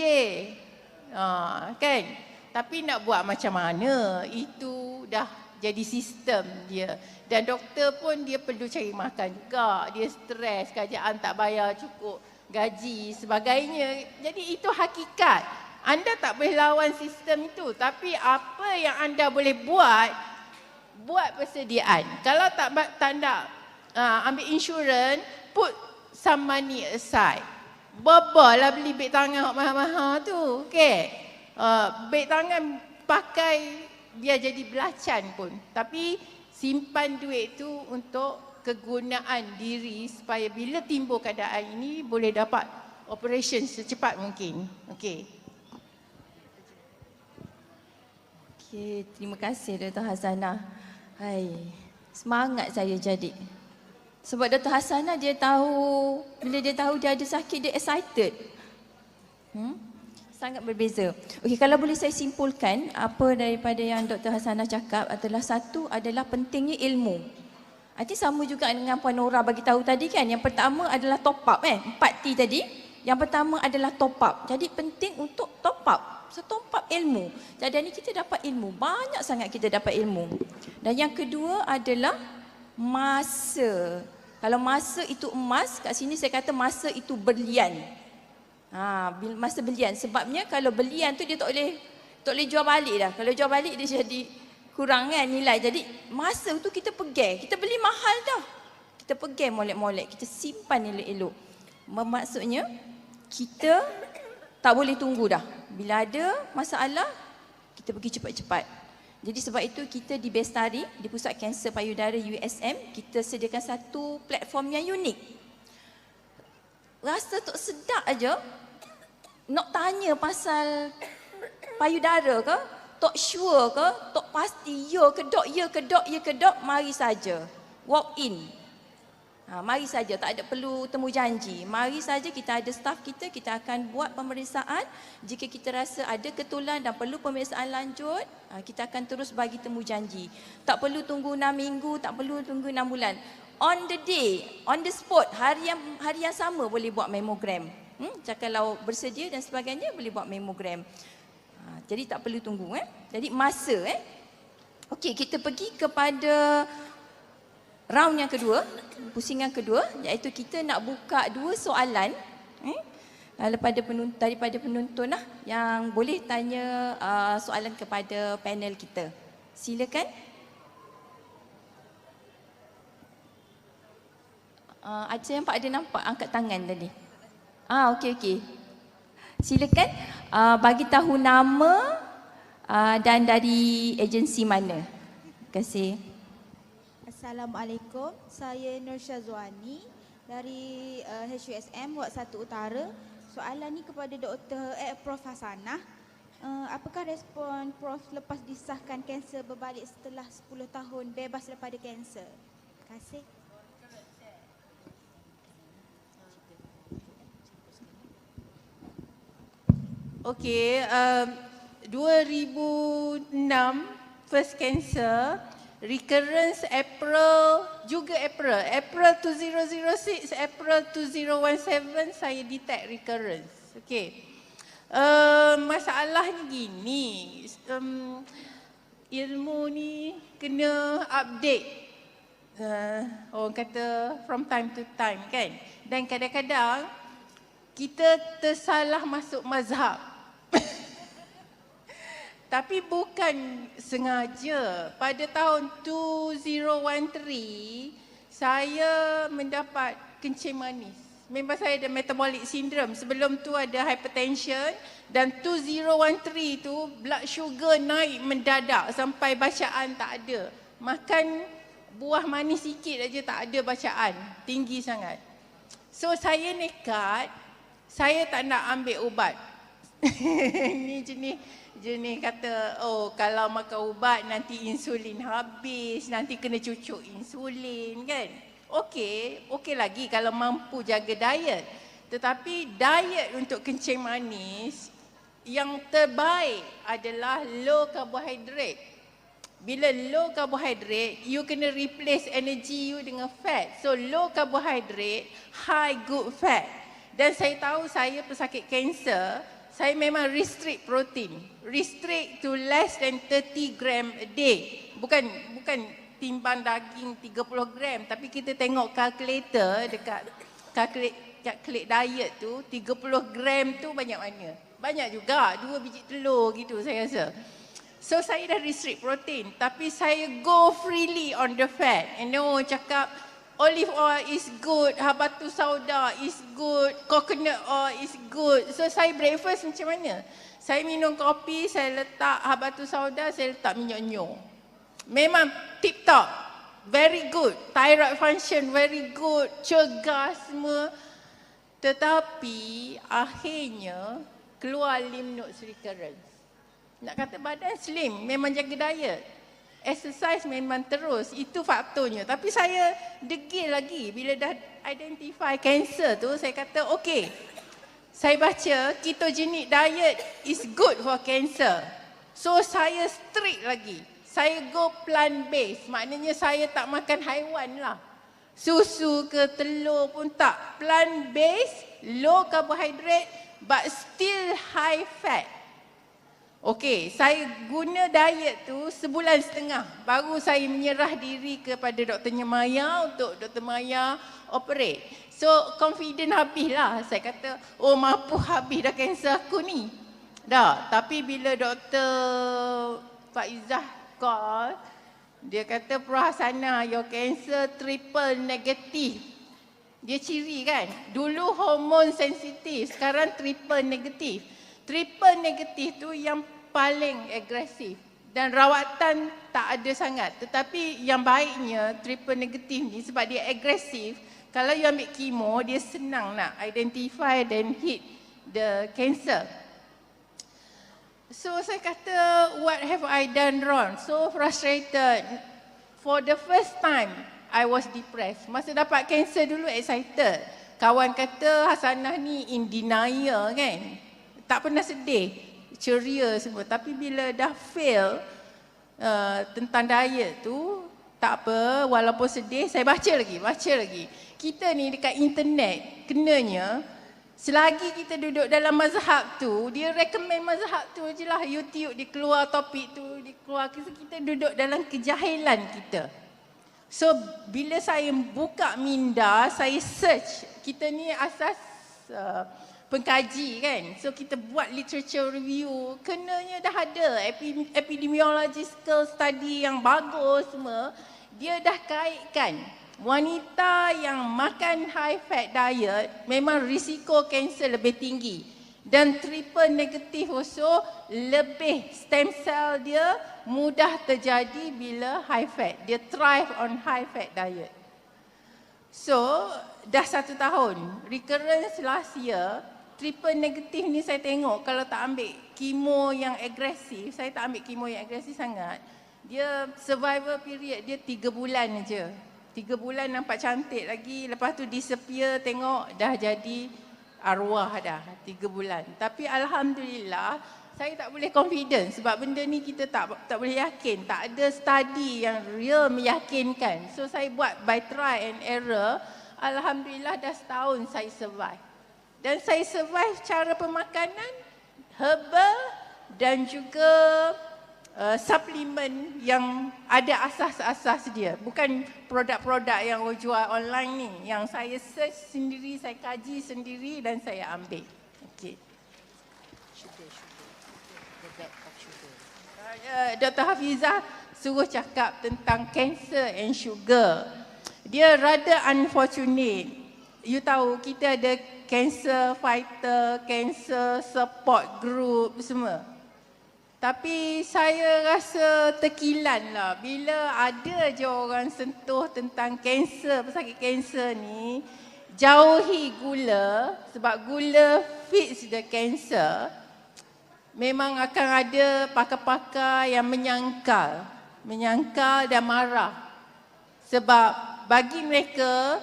Kan? Tapi nak buat macam mana? Itu dah jadi sistem dia. Dan doktor pun dia perlu cari makan juga. Dia stres, kerajaan tak bayar cukup gaji sebagainya. Jadi itu hakikat. Anda tak boleh lawan sistem itu. Tapi apa yang anda boleh buat persediaan. Kalau tak nak ambil insurans, put some money aside. Lah beli beg tangan mahal-mahal tu. Okay. Beg tangan pakai biar jadi belacan pun. Tapi simpan duit tu untuk kegunaan diri supaya bila timbul keadaan ini boleh dapat operation secepat mungkin. Okey. Okey, terima kasih Dr. Hasanah. Hai, semangat saya jadi. Sebab Dr. Hasanah dia tahu, bila dia tahu dia ada sakit, dia excited. Sangat berbeza. Okey, kalau boleh saya simpulkan apa daripada yang Dr. Hasanah cakap adalah satu adalah pentingnya ilmu. Artinya sama juga dengan Puan Nora bagi tahu tadi kan. Yang pertama adalah top up 4T tadi. Yang pertama adalah top up. Jadi penting untuk top up. So top up ilmu. Jadi ni kita dapat ilmu. Banyak sangat kita dapat ilmu. Dan yang kedua adalah masa. Kalau masa itu emas, kat sini saya kata masa itu berlian. Masa berlian. Sebabnya kalau berlian tu dia tak boleh jual balik dah. Kalau jual balik dia jadi kurang kan nilai. Jadi masa tu kita pegang. Kita beli mahal dah. Kita pegang molek-molek. Kita simpan elok-elok. Maksudnya kita tak boleh tunggu dah. Bila ada masalah, kita pergi cepat-cepat. Jadi sebab itu kita di Bestari, di Pusat Kanser Payudara USM, kita sediakan satu platform yang unik. Rasa tok sedap aja nak tanya pasal payudara ke, tok sure ke, tok pasti ya ke dok, mari saja. Walk in. Mari saja, tak ada perlu temu janji. Mari saja, kita ada staf kita akan buat pemeriksaan. Jika kita rasa ada ketulan dan perlu pemeriksaan lanjut, kita akan terus bagi temu janji. Tak perlu tunggu 6 minggu, tak perlu tunggu 6 bulan. On the day, on the spot, hari yang sama boleh buat mammogram. Kalau bersedia dan sebagainya boleh buat mammogram. Jadi tak perlu tunggu. Jadi masa. Okey, kita pergi kepada round yang kedua, pusingan kedua, iaitu kita nak buka 2 soalan daripada penonton yang boleh tanya soalan kepada panel kita. Silakan. Ada yang Pak Ada nampak angkat tangan tadi. Okey. Silakan bagi tahu nama dan dari agensi mana. Terima kasih. Assalamualaikum, saya Nur Syazwani dari HUSM Ward 1 Utara. Soalan ni kepada Prof Hasanah. Apakah respon Prof lepas disahkan kanser berbalik setelah 10 tahun bebas daripada kanser? Terima kasih. Okey, 2006 first cancer. Recurrence April 2006, April 2017 saya detect recurrence. Okey. Masalahnya gini, ilmu ni kena update. Orang kata from time to time kan. Dan kadang-kadang kita tersalah masuk mazhab. Tapi bukan sengaja. Pada tahun 2013, saya mendapat kencing manis. Memang saya ada metabolic syndrome. Sebelum tu ada hypertension. Dan 2013 tu blood sugar naik mendadak sampai bacaan tak ada. Makan buah manis sikit aja tak ada bacaan. Tinggi sangat. So saya nekat, saya tak nak ambil ubat. Ni jenis kata, kalau makan ubat nanti insulin habis, nanti kena cucuk insulin kan. Okey lagi kalau mampu jaga diet. Tetapi diet untuk kencing manis yang terbaik adalah low carbohydrate. Bila low carbohydrate, you kena replace energy you dengan fat. So low carbohydrate, high good fat. Dan saya tahu saya pesakit kanser, Saya memang restrict protein. Restrict to less than 30 gram a day. Bukan timbang daging 30 gram. Tapi kita tengok kalkulator dekat calculate diet tu, 30 gram tu banyak mana? Banyak juga, 2 biji telur gitu saya rasa. So saya dah restrict protein. Tapi saya go freely on the fat. And then orang cakap, olive oil is good, habatus sauda is good, coconut oil is good. So saya breakfast macam mana? Saya minum kopi, saya letak habatus sauda, saya letak minyak nyo. Memang tip top, very good. Thyroid function very good, cegah semua. Tetapi akhirnya keluar lymph nodes recurrence. Nak kata badan slim, memang jaga diet. Exercise memang terus, itu faktornya. Tapi saya degil lagi bila dah identify cancer tu, saya kata okey. Saya baca ketogenic diet is good for cancer. So saya strict lagi. Saya go plant based, maknanya saya tak makan haiwan lah. Susu ke telur pun tak. Plant based, low carbohydrate but still high fat. Okey, saya guna diet tu sebulan setengah. Baru saya menyerah diri kepada Dr. Maya untuk Dr. Maya operate. So confident habis lah. Saya kata, oh mampu habis dah kanser aku ni. Dah, tapi bila Dr. Faizah call, dia kata, Puan Hasanah, your cancer triple negative. Dia ciri kan, dulu hormon sensitif, sekarang triple negatif. Triple negatif tu yang paling agresif dan rawatan tak ada sangat. Tetapi yang baiknya triple negatif ni sebab dia agresif, kalau you ambil kemo, dia senang nak identify dan hit the cancer. So saya kata, what have I done wrong? So frustrated. For the first time, I was depressed. Masa dapat cancer dulu excited. Kawan kata Hasanah ni in denial kan. Tak pernah sedih, ceria semua. Tapi bila dah fail tentang diet tu, tak apa, walaupun sedih, saya baca lagi. Kita ni dekat internet, kenanya, selagi kita duduk dalam mazhab tu, dia recommend mazhab tu je lah. YouTube dia keluar topik tu, dia keluar. Kita duduk dalam kejahilan kita. So, bila saya buka minda, saya search. Kita ni asas pengkaji kan. So kita buat literature review, kenanya dah ada epidemiological study yang bagus semua. Dia dah kaitkan wanita yang makan high fat diet memang risiko kanser lebih tinggi. Dan triple negatif also lebih stem cell dia mudah terjadi bila high fat. Dia thrive on high fat diet. So dah 1 tahun, recurrence last year. Triple negatif ni saya tengok kalau tak ambil kemo yang agresif, saya tak ambil kemo yang agresif sangat. Dia survival period dia 3 bulan je. 3 bulan nampak cantik lagi, lepas tu disappear, tengok dah jadi arwah dah 3 bulan. Tapi alhamdulillah saya tak boleh confident sebab benda ni kita tak boleh yakin. Tak ada study yang real meyakinkan. So saya buat by try and error. Alhamdulillah dah setahun saya survive. Dan saya survive cara pemakanan herbal dan juga suplemen yang ada asas-asas dia. Bukan produk-produk yang orang jual online ni. Yang saya search sendiri, saya kaji sendiri dan saya ambil. Okey. Dr. Hafizah suruh cakap tentang cancer and sugar. Dia rather unfortunate. You tahu kita ada cancer fighter, cancer support group semua. Tapi saya rasa terkilan lah bila ada je orang sentuh tentang kanser, pesakit kanser ni, jauhi gula sebab gula feeds the cancer. Memang akan ada pakar-pakar yang menyangkal dan marah. Sebab bagi mereka,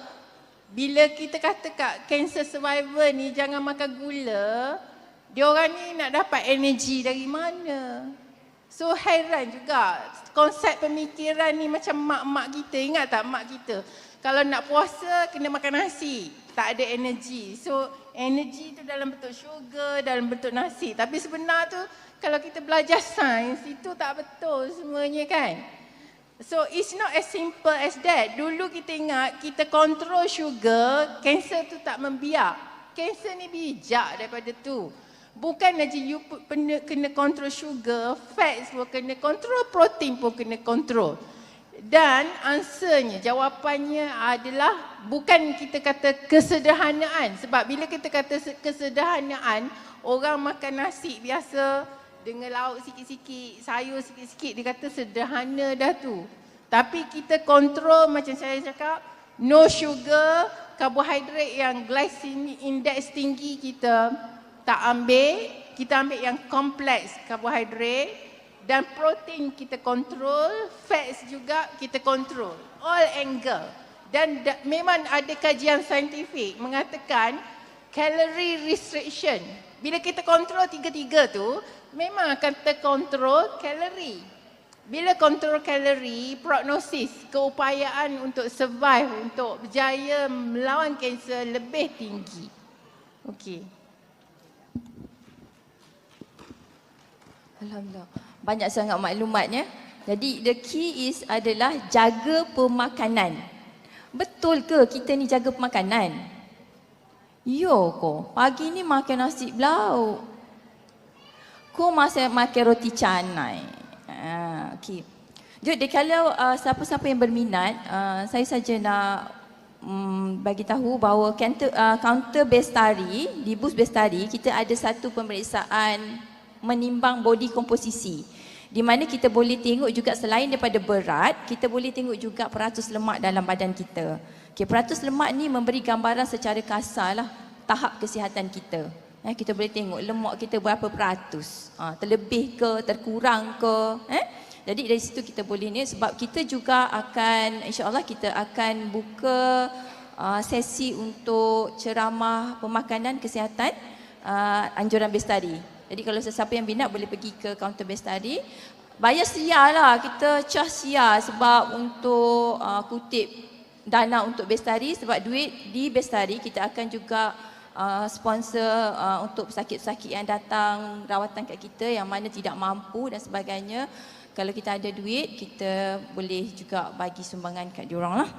bila kita kata kat cancer survivor ni jangan makan gula, diorang ni nak dapat energi dari mana? So heran juga konsep pemikiran ni macam mak-mak kita. Ingat tak mak kita? Kalau nak puasa kena makan nasi. Tak ada energi. So energi tu dalam bentuk sugar, dalam bentuk nasi. Tapi sebenar tu kalau kita belajar sains itu tak betul semuanya kan. So it's not as simple as that. Dulu kita ingat kita kontrol sugar, kanser tu tak membiak. Kanser ni bijak daripada tu. Bukan aja you kena kontrol sugar, fats pun kena kontrol, protein pun kena kontrol. Dan answernya, jawapannya adalah bukan kita kata kesederhanaan. Sebab bila kita kata kesederhanaan, orang makan nasi biasa dengan lauk sikit-sikit, sayur sikit-sikit, dia kata sederhana dah tu. Tapi kita kontrol macam saya cakap, no sugar, karbohidrat yang glycemic index tinggi kita tak ambil, kita ambil yang kompleks karbohidrat dan protein kita kontrol, fats juga kita kontrol, all angle. Dan memang ada kajian saintifik mengatakan calorie restriction. Bila kita kontrol tiga-tiga tu, memang akan terkontrol kalori. Bila kontrol kalori, prognosis, keupayaan untuk survive, untuk berjaya melawan kanser lebih tinggi. Okey. Alhamdulillah. Banyak sangat maklumatnya. Jadi the key is adalah jaga pemakanan. Betul ke kita ni jaga pemakanan? Yo ko, pagi ni makan nasi belau. Ko masih makan roti canai. Okey. Jadi kalau siapa-siapa yang berminat, saya saja nak bagi tahu bahawa counter Bestari, di booth Bestari, kita ada satu pemeriksaan menimbang body komposisi. Di mana kita boleh tengok juga selain daripada berat, kita boleh tengok juga peratus lemak dalam badan kita. Okay, peratus lemak ni memberi gambaran secara kasar lah tahap kesihatan kita. Kita boleh tengok lemak kita berapa peratus, terlebih ke, terkurang ke. Jadi dari situ kita boleh ni, sebab kita juga akan, insya-Allah kita akan buka sesi untuk ceramah pemakanan kesihatan anjuran Bestari. Jadi kalau sesiapa yang minat boleh pergi ke kaunter Bestari. Bayar sedia lah, kita charge sedia sebab untuk kutip dana untuk Bestari, sebab duit di Bestari kita akan juga sponsor untuk pesakit-pesakit yang datang rawatan kat kita yang mana tidak mampu dan sebagainya. Kalau kita ada duit, kita boleh juga bagi sumbangan kat diorang lah.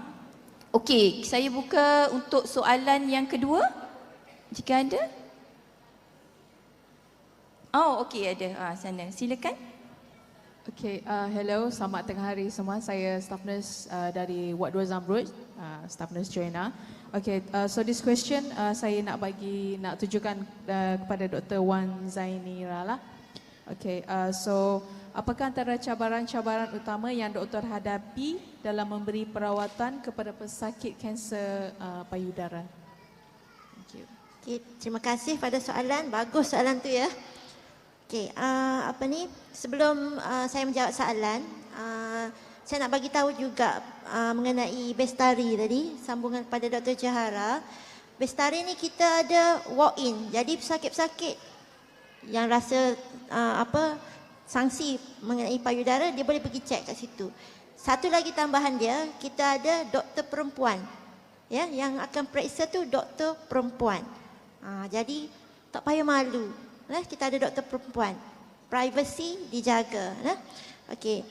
Okey, saya buka untuk soalan yang kedua. Jika ada. Oh, okey ada. Sana. Silakan. Okay, hello, selamat tengah hari semua. Saya staff nurse dari Ward 2 Zamrud, staff nurse Joanna. Okay, so this question saya nak tujukan kepada Dr. Wan Zainira lah. Okay, so apakah antara cabaran-cabaran utama yang doktor hadapi dalam memberi perawatan kepada pesakit kanser payudara? Thank you. Okay, terima kasih pada soalan. Bagus soalan tu ya. Okey, sebelum saya menjawab soalan, saya nak bagi tahu juga mengenai Bestari tadi, sambungan kepada Dr. Jahara. Bestari ni kita ada walk-in. Jadi pesakit-pesakit yang rasa sanksi mengenai payudara, dia boleh pergi cek kat situ. Satu lagi tambahan dia, kita ada doktor perempuan. Ya, yang akan periksa tu doktor perempuan. Jadi tak payah malu. Kita ada doktor perempuan. Privacy dijaga. Okey.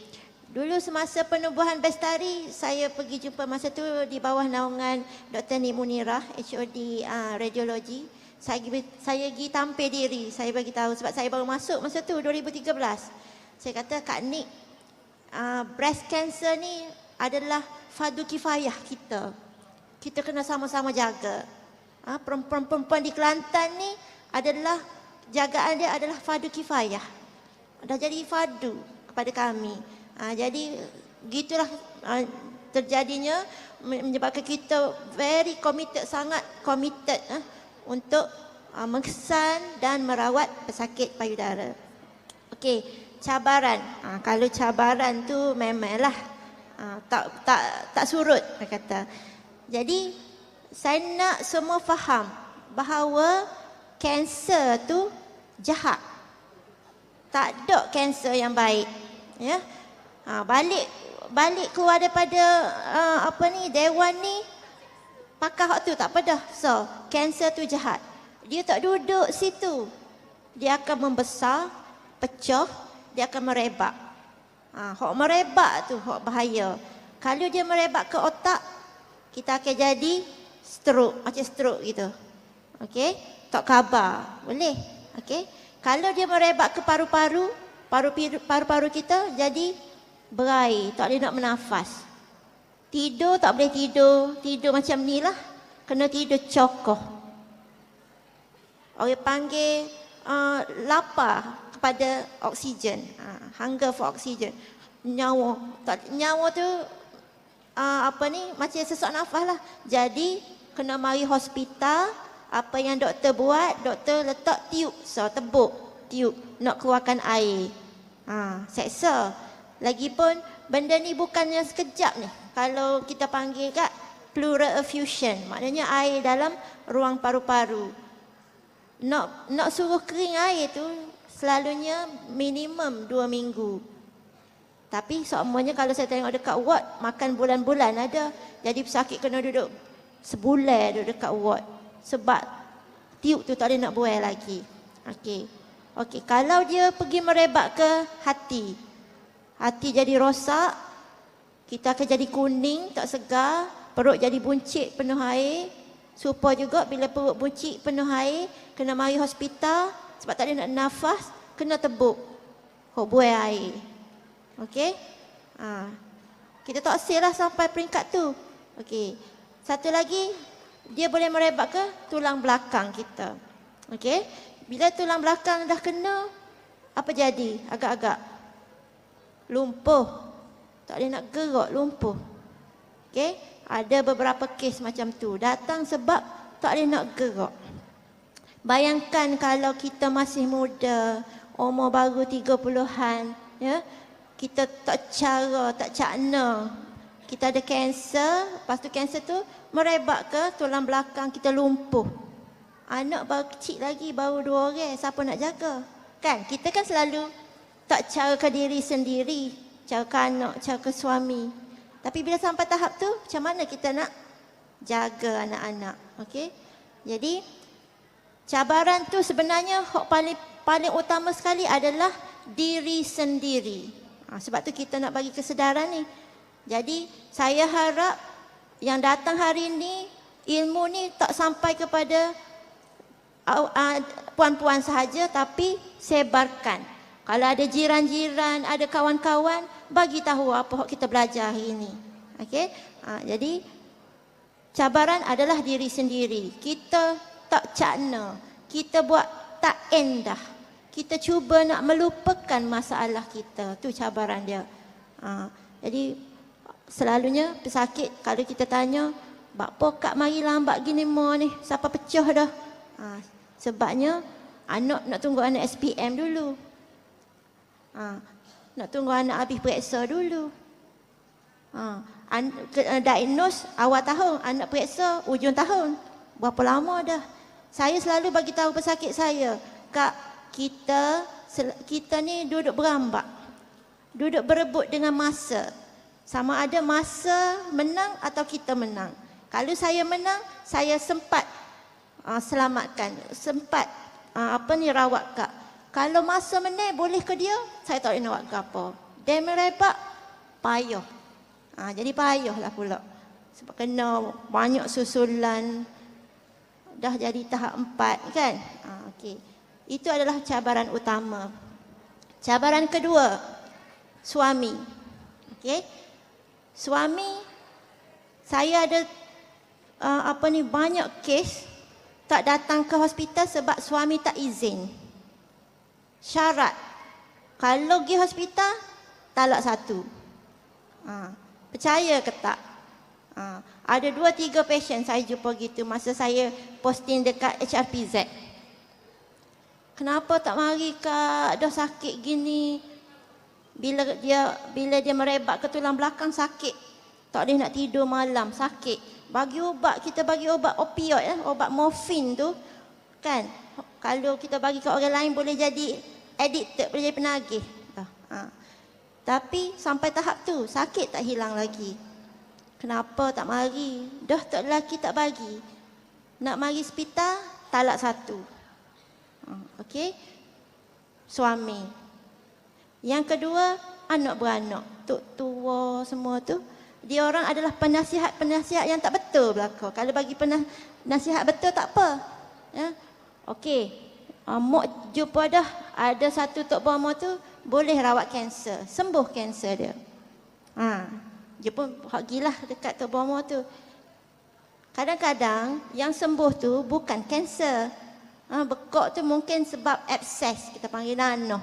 Dulu semasa penubuhan Bestari, saya pergi jumpa masa tu di bawah naungan Dr. Nik Munirah, HOD radiologi. Saya pergi tampil diri, saya bagi tahu sebab saya baru masuk masa tu 2013. Saya kata, Kak Nik, breast cancer ni adalah fardu kifayah kita. Kita kena sama-sama jaga. Perempuan-perempuan di Kelantan ni adalah jagaan dia adalah fardu kifayah. Dah jadi fardu kepada kami. Jadi gitulah terjadinya, menyebabkan kita very committed, sangat committed untuk mengesan dan merawat pesakit payudara. Okey, cabaran. Kalau cabaran tu memanglah tak surut, saya kata. Jadi saya nak semua faham bahawa kanser tu jahat. Tak ada kanser yang baik. Ya. Balik keluar daripada dewan ni, pakar hak tu tak apa dah. So, kanser tu jahat. Dia tak duduk situ. Dia akan membesar, pecah, dia akan merebak. Hak merebak tu hak bahaya. Kalau dia merebak ke otak, kita akan jadi stroke, macam stroke gitu. Okey, tak khabar, boleh. Okey. Kalau dia merebak ke paru-paru, paru-paru kita jadi berair, tak boleh nak bernafas. Tidur tak boleh tidur macam ni lah. Kena tidur cokoh. Orang panggil lapar kepada oksigen, hunger for oksigen. Nyawa tu macam sesak nafas lah. Jadi kena mari hospital. Apa yang doktor buat, doktor letak tiup, tebuk tiup nak keluarkan air. Seksa. Lagipun benda ni bukannya sekejap ni. Kalau kita panggil kat pleural effusion, maknanya air dalam ruang paru-paru. Nak suruh kering air tu selalunya minimum 2 minggu. Tapi semuanya kalau saya tengok dekat ward, makan bulan-bulan ada. Jadi pesakit kena duduk sebulan duduk dekat ward. Sebab tiup tu tak boleh nak buai lagi. Okey, kalau dia pergi merebak ke hati. Hati jadi rosak, kita akan jadi kuning, tak segar, perut jadi buncit penuh air. Supaya juga bila perut buncit penuh air, kena mari hospital sebab tak boleh nak nafas, kena tebuk. Hok buai air. Okey? Kita tak hasil lah sampai peringkat tu. Okey. Satu lagi, dia boleh merebak ke tulang belakang kita. Okey? Bila tulang belakang dah kena, apa jadi? Agak-agak lumpuh. Tak boleh nak gerak, lumpuh. Okey? Ada beberapa kes macam tu. Datang sebab tak boleh nak gerak. Bayangkan kalau kita masih muda, umur baru 30-an, ya. Kita tak cara, tak cakna. Kita ada kanser, lepas tu kanser tu merebak ke tulang belakang kita lumpuh. Anak baru kecil lagi, baru 2 orang, siapa nak jaga? Kan, kita kan selalu tak cara ke diri sendiri, cara ke anak, cara ke suami. Tapi bila sampai tahap tu, macam mana kita nak jaga anak-anak? Okey? Jadi, cabaran tu sebenarnya paling utama sekali adalah diri sendiri. Sebab tu kita nak bagi kesedaran ni. Jadi saya harap yang datang hari ini, ilmu ni tak sampai kepada puan-puan sahaja, tapi sebarkan. Kalau ada jiran-jiran, ada kawan-kawan, bagi tahu apa yang kita belajar hari ini. Okey? Jadi cabaran adalah diri sendiri. Kita tak cakna, kita buat tak endah. Kita cuba nak melupakan masalah kita. Tu cabaran dia. Jadi selalunya pesakit kalau kita tanya, "Bakpo kak mari lambat gini mo ni, siapa pecah dah?" Sebabnya anak nak tunggu anak SPM dulu. Nak tunggu anak habis periksa dulu. Diagnose awal tahun, anak periksa ujung tahun. Berapa lama dah? Saya selalu bagi tahu pesakit saya, "Kak, kita ni duduk berambak. Duduk berebut dengan masa. Sama ada masa menang atau kita menang. Kalau saya menang, saya sempat selamatkan, sempat rawat kak. Kalau masa menang boleh ke dia, saya tak boleh nak buat apa. Dia merebak, payah. Jadi payahlah pula. Sebab kena banyak susulan. Dah jadi tahap 4 kan? Okey. Itu adalah cabaran utama. Cabaran kedua, suami. Okey. Suami, saya ada banyak kes tak datang ke hospital sebab suami tak izin. Syarat, kalau pergi hospital, talak 1. Percaya ke tak? Ada 2-3 pasien saya jumpa gitu masa saya posting dekat HRPZ. Kenapa tak mari kak, dah sakit gini. Bila dia merebak ke tulang belakang sakit. Tak boleh nak tidur malam, sakit. Bagi ubat, kita bagi ubat opioid, obat morfin tu. Kan? Kalau kita bagi ke orang lain boleh jadi addicted, boleh jadi penagih. Tapi sampai tahap tu, sakit tak hilang lagi. Kenapa tak mari? Doktor lelaki tak bagi. Nak mari hospital, talak satu. Okey. Suami. Yang kedua, anak beranak. Tok tua semua tu. Dia orang adalah penasihat-penasihat yang tak betul belaka. Kalau bagi nasihat betul tak apa. Ya. Okey. Mok jumpa dah ada satu tok bomo tu boleh rawat kanser, sembuh kanser dia. Dia pun hak gilah dekat tok bomo tu. Kadang-kadang yang sembuh tu bukan kanser. Bekok tu mungkin sebab abses, kita panggil nanoh.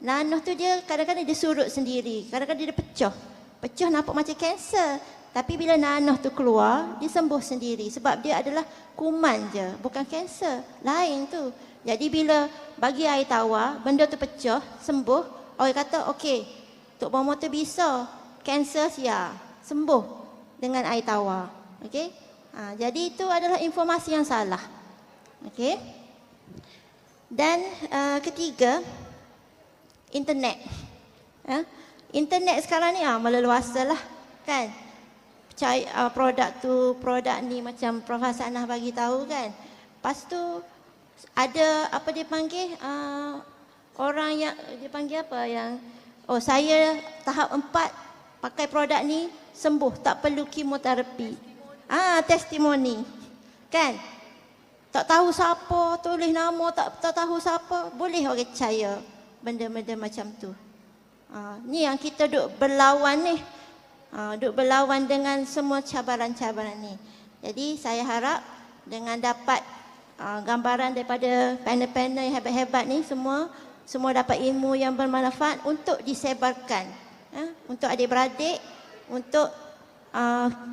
Nanoh tu dia kadang-kadang dia surut sendiri, kadang-kadang dia pecah. Pecah nampak macam kanser. Tapi bila nanoh tu keluar, dia sembuh sendiri. Sebab dia adalah kuman je, bukan kanser. Lain tu. Jadi bila bagi air tawar, benda tu pecah, sembuh. Orang kata, okey, Tok Bomo tu bisa. Kanser ya, sembuh dengan air tawar. Okey. Jadi itu adalah informasi yang salah. Okey. Dan ketiga, internet. Internet sekarang ni meleluasa lah, kan? Produk tu, produk ni macam Prof Hasanah bagi tahu, kan? Lepas tu ada apa dia panggil, orang yang dia panggil apa yang, saya tahap 4 pakai produk ni sembuh, tak perlu kemoterapi. Testimoni, kan? Tak tahu siapa, tulis nama, tak tahu siapa, boleh orang percaya benda-benda macam tu. Ni yang kita duk berlawan ni. Duk berlawan dengan semua cabaran-cabaran ni. Jadi saya harap dengan dapat gambaran daripada panel-panel yang hebat-hebat ni, semua dapat ilmu yang bermanfaat untuk disebarkan. Untuk adik-beradik, untuk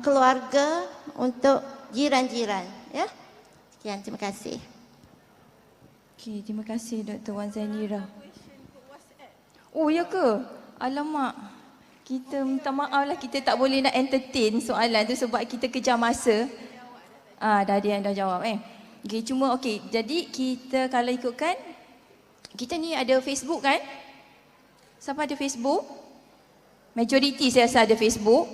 keluarga, untuk jiran-jiran. Ya. Sekian, terima kasih. Okey, terima kasih Dr. Wan Zainira. Oh, ya ke? Alamak. Kita minta maaf lah, kita tak boleh nak entertain soalan tu sebab kita kejar masa. Dah ada yang dah jawab Okey, jadi kita kalau ikutkan, kita ni ada Facebook, kan? Siapa ada Facebook? Majoriti saya rasa ada Facebook.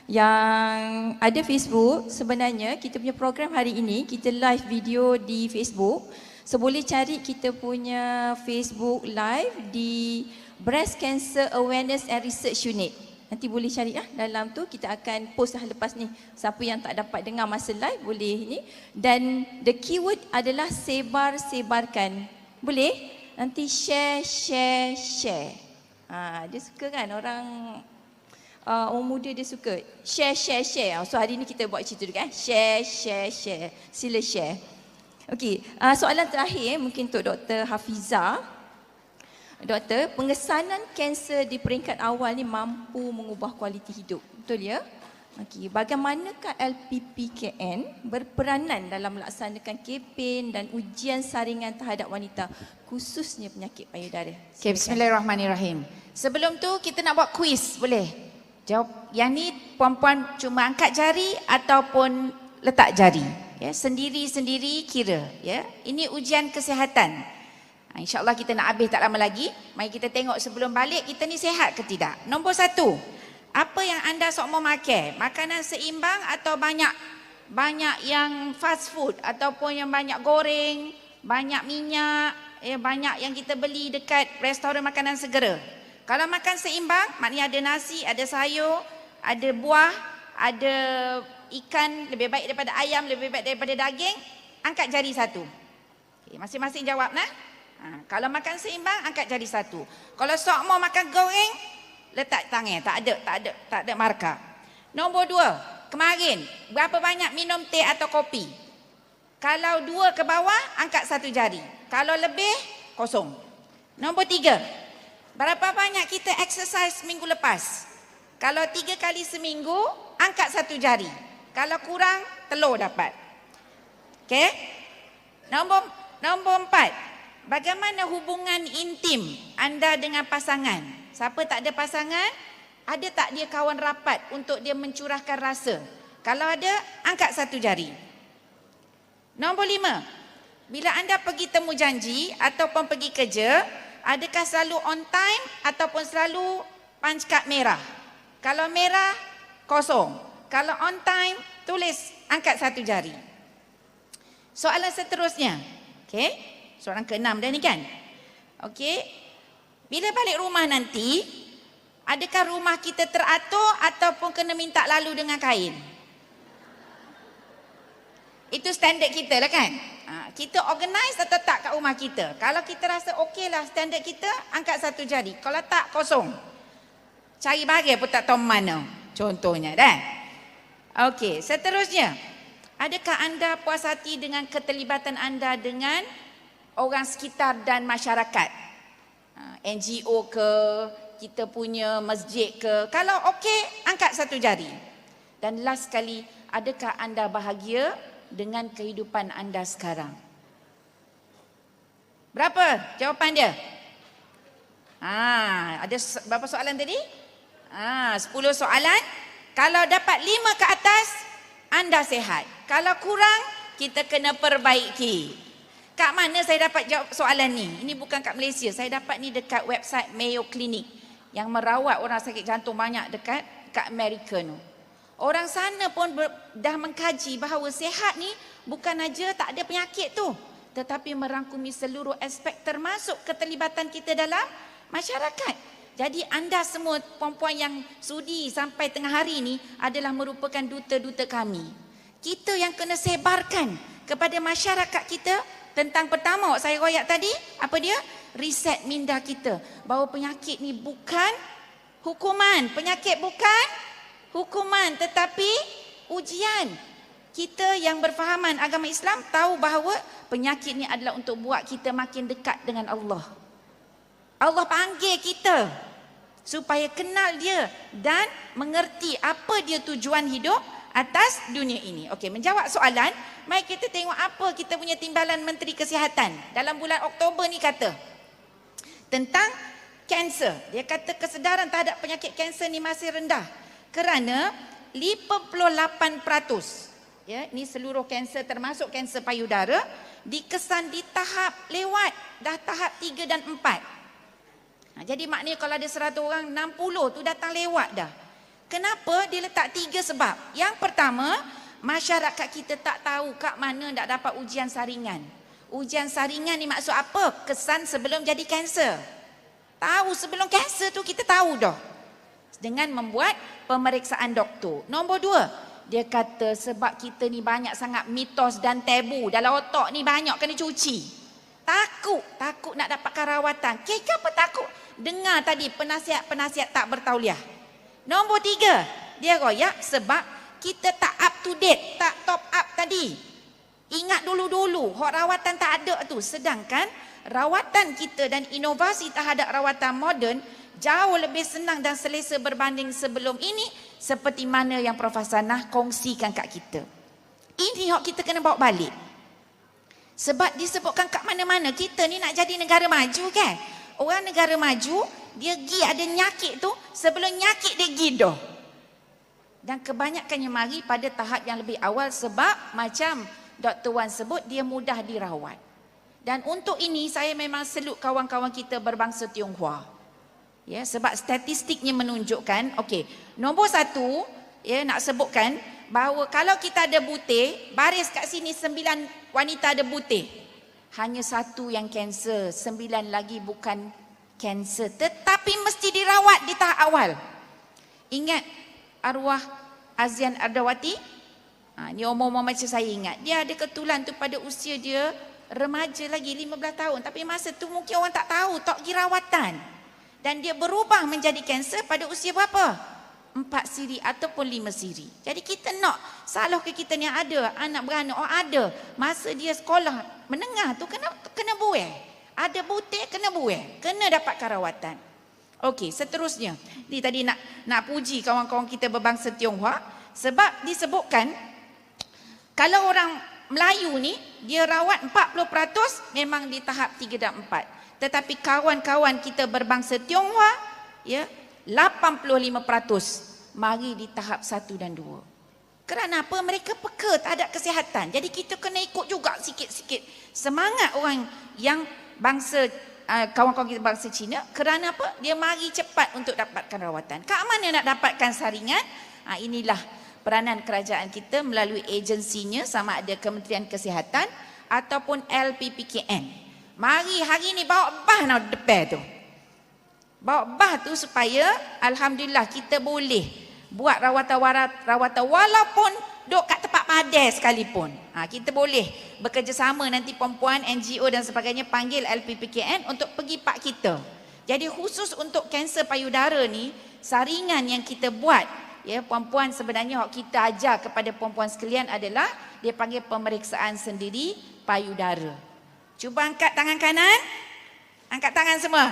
Yang ada Facebook, sebenarnya kita punya program hari ini, kita live video di Facebook. So boleh cari kita punya Facebook live di Breast Cancer Awareness and Research Unit. Nanti boleh cari dalam tu, kita akan post lepas ni. Siapa yang tak dapat dengar masa live boleh ni. Dan the keyword adalah sebar-sebarkan. Boleh? Nanti share. Dia suka, kan, orang muda dia suka share. So hari ni kita buat cerita juga, share. Sila share. Okey, soalan terakhir mungkin untuk Dr. Hafizah. Doktor, pengesanan kanser di peringkat awal ni mampu mengubah kualiti hidup. Betul ya? Okey, bagaimanakah LPPKN berperanan dalam melaksanakan kempen dan ujian saringan terhadap wanita, khususnya penyakit payudara? Okay, bismillahirrahmanirrahim. Sebelum tu kita nak buat kuis, boleh? Jawab. Yang ni puan-puan cuma angkat jari ataupun letak jari. Ya, sendiri-sendiri kira. Ya, ini ujian kesihatan. InsyaAllah kita nak habis tak lama lagi. Mari kita tengok sebelum balik kita ni sihat ke tidak. Nombor 1. Apa yang anda sok mau makan? Makanan seimbang atau banyak yang fast food ataupun yang banyak goreng, banyak minyak, banyak yang kita beli dekat restoran makanan segera. Kalau makan seimbang, maknanya ada nasi, ada sayur, ada buah, ada ikan, lebih baik daripada ayam, lebih baik daripada daging. Angkat jari 1. Okay, masing-masing jawab nah. Kalau makan seimbang, angkat jari 1. Kalau sok mau makan goreng, letak tangan, tak ada markah. Nombor 2, kemarin berapa banyak minum teh atau kopi? Kalau 2 ke bawah, angkat 1 jari. Kalau lebih, kosong. Nombor 3, berapa banyak kita exercise minggu lepas? Kalau 3 kali seminggu, angkat 1 jari. Kalau kurang, telur dapat. Okey? Nombor 4, bagaimana hubungan intim anda dengan pasangan? Siapa tak ada pasangan, ada tak dia kawan rapat untuk dia mencurahkan rasa? Kalau ada, angkat 1 jari. Nombor 5, Bila anda pergi temu janji ataupun pergi kerja, adakah selalu on time ataupun selalu punch card merah? Kalau merah, kosong. Kalau on time, tulis angkat satu jari. Soalan seterusnya. Okey, soalan ke-6 dah ni kan? Okey. Bila balik rumah nanti, adakah rumah kita teratur ataupun kena minta lalu dengan kain? Itu standard kita lah kan? Kita organize atau tak kat rumah kita? Kalau kita rasa okey lah standard kita, angkat satu jari. Kalau tak, kosong. Cari bahagia pun tak tahu mana. Contohnya dah. Okey, seterusnya. Adakah anda puas hati dengan keterlibatan anda dengan orang sekitar dan masyarakat? NGO ke, kita punya masjid ke? Kalau okey, angkat satu jari. Dan last sekali, adakah anda bahagia dengan kehidupan anda sekarang? Berapa jawapan dia? Ada berapa soalan tadi? 10 soalan. Kalau dapat 5 ke atas, anda sihat. Kalau kurang, kita kena perbaiki. Kat mana saya dapat jawab soalan ni? Ini bukan kat Malaysia. Saya dapat ni dekat website Mayo Clinic yang merawat orang sakit jantung banyak dekat Amerika tu. Orang sana pun dah mengkaji bahawa sihat ni bukan aja tak ada penyakit tu, tetapi merangkumi seluruh aspek termasuk keterlibatan kita dalam masyarakat. Jadi anda semua puan-puan yang sudi sampai tengah hari ni adalah merupakan duta-duta kami. Kita yang kena sebarkan kepada masyarakat kita tentang pertama saya royak tadi, apa dia? Riset minda kita bahawa penyakit ni bukan hukuman, penyakit bukan hukuman tetapi ujian. Kita yang berfahaman agama Islam tahu bahawa penyakit ni adalah untuk buat kita makin dekat dengan Allah. Allah panggil kita supaya kenal dia dan mengerti apa dia tujuan hidup atas dunia ini. Okey, menjawab soalan, mari kita tengok apa kita punya timbalan Menteri Kesihatan dalam bulan Oktober ni kata tentang kanser. Dia kata kesedaran terhadap penyakit kanser ni masih rendah kerana 58%, ya, ini seluruh kanser termasuk kanser payudara, dikesan di tahap lewat, dah tahap 3 dan 4. Jadi maknanya kalau ada 100 orang, 60 tu datang lewat dah. Kenapa dia letak 3 sebab? Yang pertama, masyarakat kita tak tahu kat mana nak dapat ujian saringan. Ujian saringan ni maksud apa? Kesan sebelum jadi kanser. Tahu sebelum kanser tu kita tahu dah. Dengan membuat pemeriksaan doktor. Nombor 2, dia kata sebab kita ni banyak sangat mitos dan tabu. Dalam otak ni banyak kena cuci. Takut nak dapatkan rawatan. Kenapa takut? Dengar tadi penasihat-penasihat tak bertauliah. Nombor 3, dia royak sebab kita tak up to date, tak top up tadi. Ingat dulu-dulu, hak rawatan tak ada tu. Sedangkan rawatan kita dan inovasi terhadap rawatan moden jauh lebih senang dan selesa berbanding sebelum ini, seperti mana yang Prof. Hasanah kongsikan kat kita. Ini hak kita kena bawa balik. Sebab disebutkan kat mana-mana kita ni nak jadi negara maju kan. Orang negara maju, dia gi ada nyakit tu, sebelum nyakit dia gi dah. Dan kebanyakannya mari pada tahap yang lebih awal sebab macam Dr. Wan sebut, dia mudah dirawat. Dan untuk ini saya memang selut kawan-kawan kita berbangsa Tionghoa. Ya, sebab statistiknya menunjukkan, okey, nombor 1, ya, nak sebutkan bahawa kalau kita ada butir, baris kat sini 9 wanita ada butir. Hanya 1 yang kanser, 9 lagi bukan kanser, tetapi mesti dirawat di tahap awal. Ingat arwah Azian Ardawati? Ni umur-umur macam saya ingat. Dia ada ketulan tu pada usia dia remaja lagi, 15 tahun. Tapi masa tu mungkin orang tak tahu, tak pergi rawatan. Dan dia berubah menjadi kanser pada usia berapa? 4 siri ataupun 5 siri. Jadi kita nak, salah ke kita ni ada anak beranak, ada masa dia sekolah menengah tu kena buih. Ada butir kena buih, kena dapatkan rawatan. Okey, seterusnya. Ni tadi nak puji kawan-kawan kita berbangsa Tionghoa sebab disebutkan kalau orang Melayu ni dia rawat 40% memang di tahap 3 dan 4. Tetapi kawan-kawan kita berbangsa Tionghoa, ya, 85% mari di tahap 1 dan 2. Kerana apa? Mereka peka terhadap kesihatan. Jadi kita kena ikut juga sikit-sikit semangat orang yang bangsa kawan-kawan kita bangsa Cina. Kerana apa? Dia mari cepat untuk dapatkan rawatan. Kat mana nak dapatkan saringan? Inilah peranan kerajaan kita melalui agensinya, sama ada Kementerian Kesihatan ataupun LPPKN. Mari hari ni bawa bah nak depan tu. Bawa bah tu supaya alhamdulillah kita boleh buat rawatan walaupun duduk kat tempat padas sekalipun. Kita boleh bekerjasama nanti perempuan, NGO dan sebagainya panggil LPPKN untuk pergi pak kita. Jadi khusus untuk kanser payudara ni, saringan yang kita buat, ya perempuan sebenarnya kita ajar kepada perempuan sekalian adalah dia panggil pemeriksaan sendiri payudara. Cuba angkat tangan kanan. Angkat tangan semua.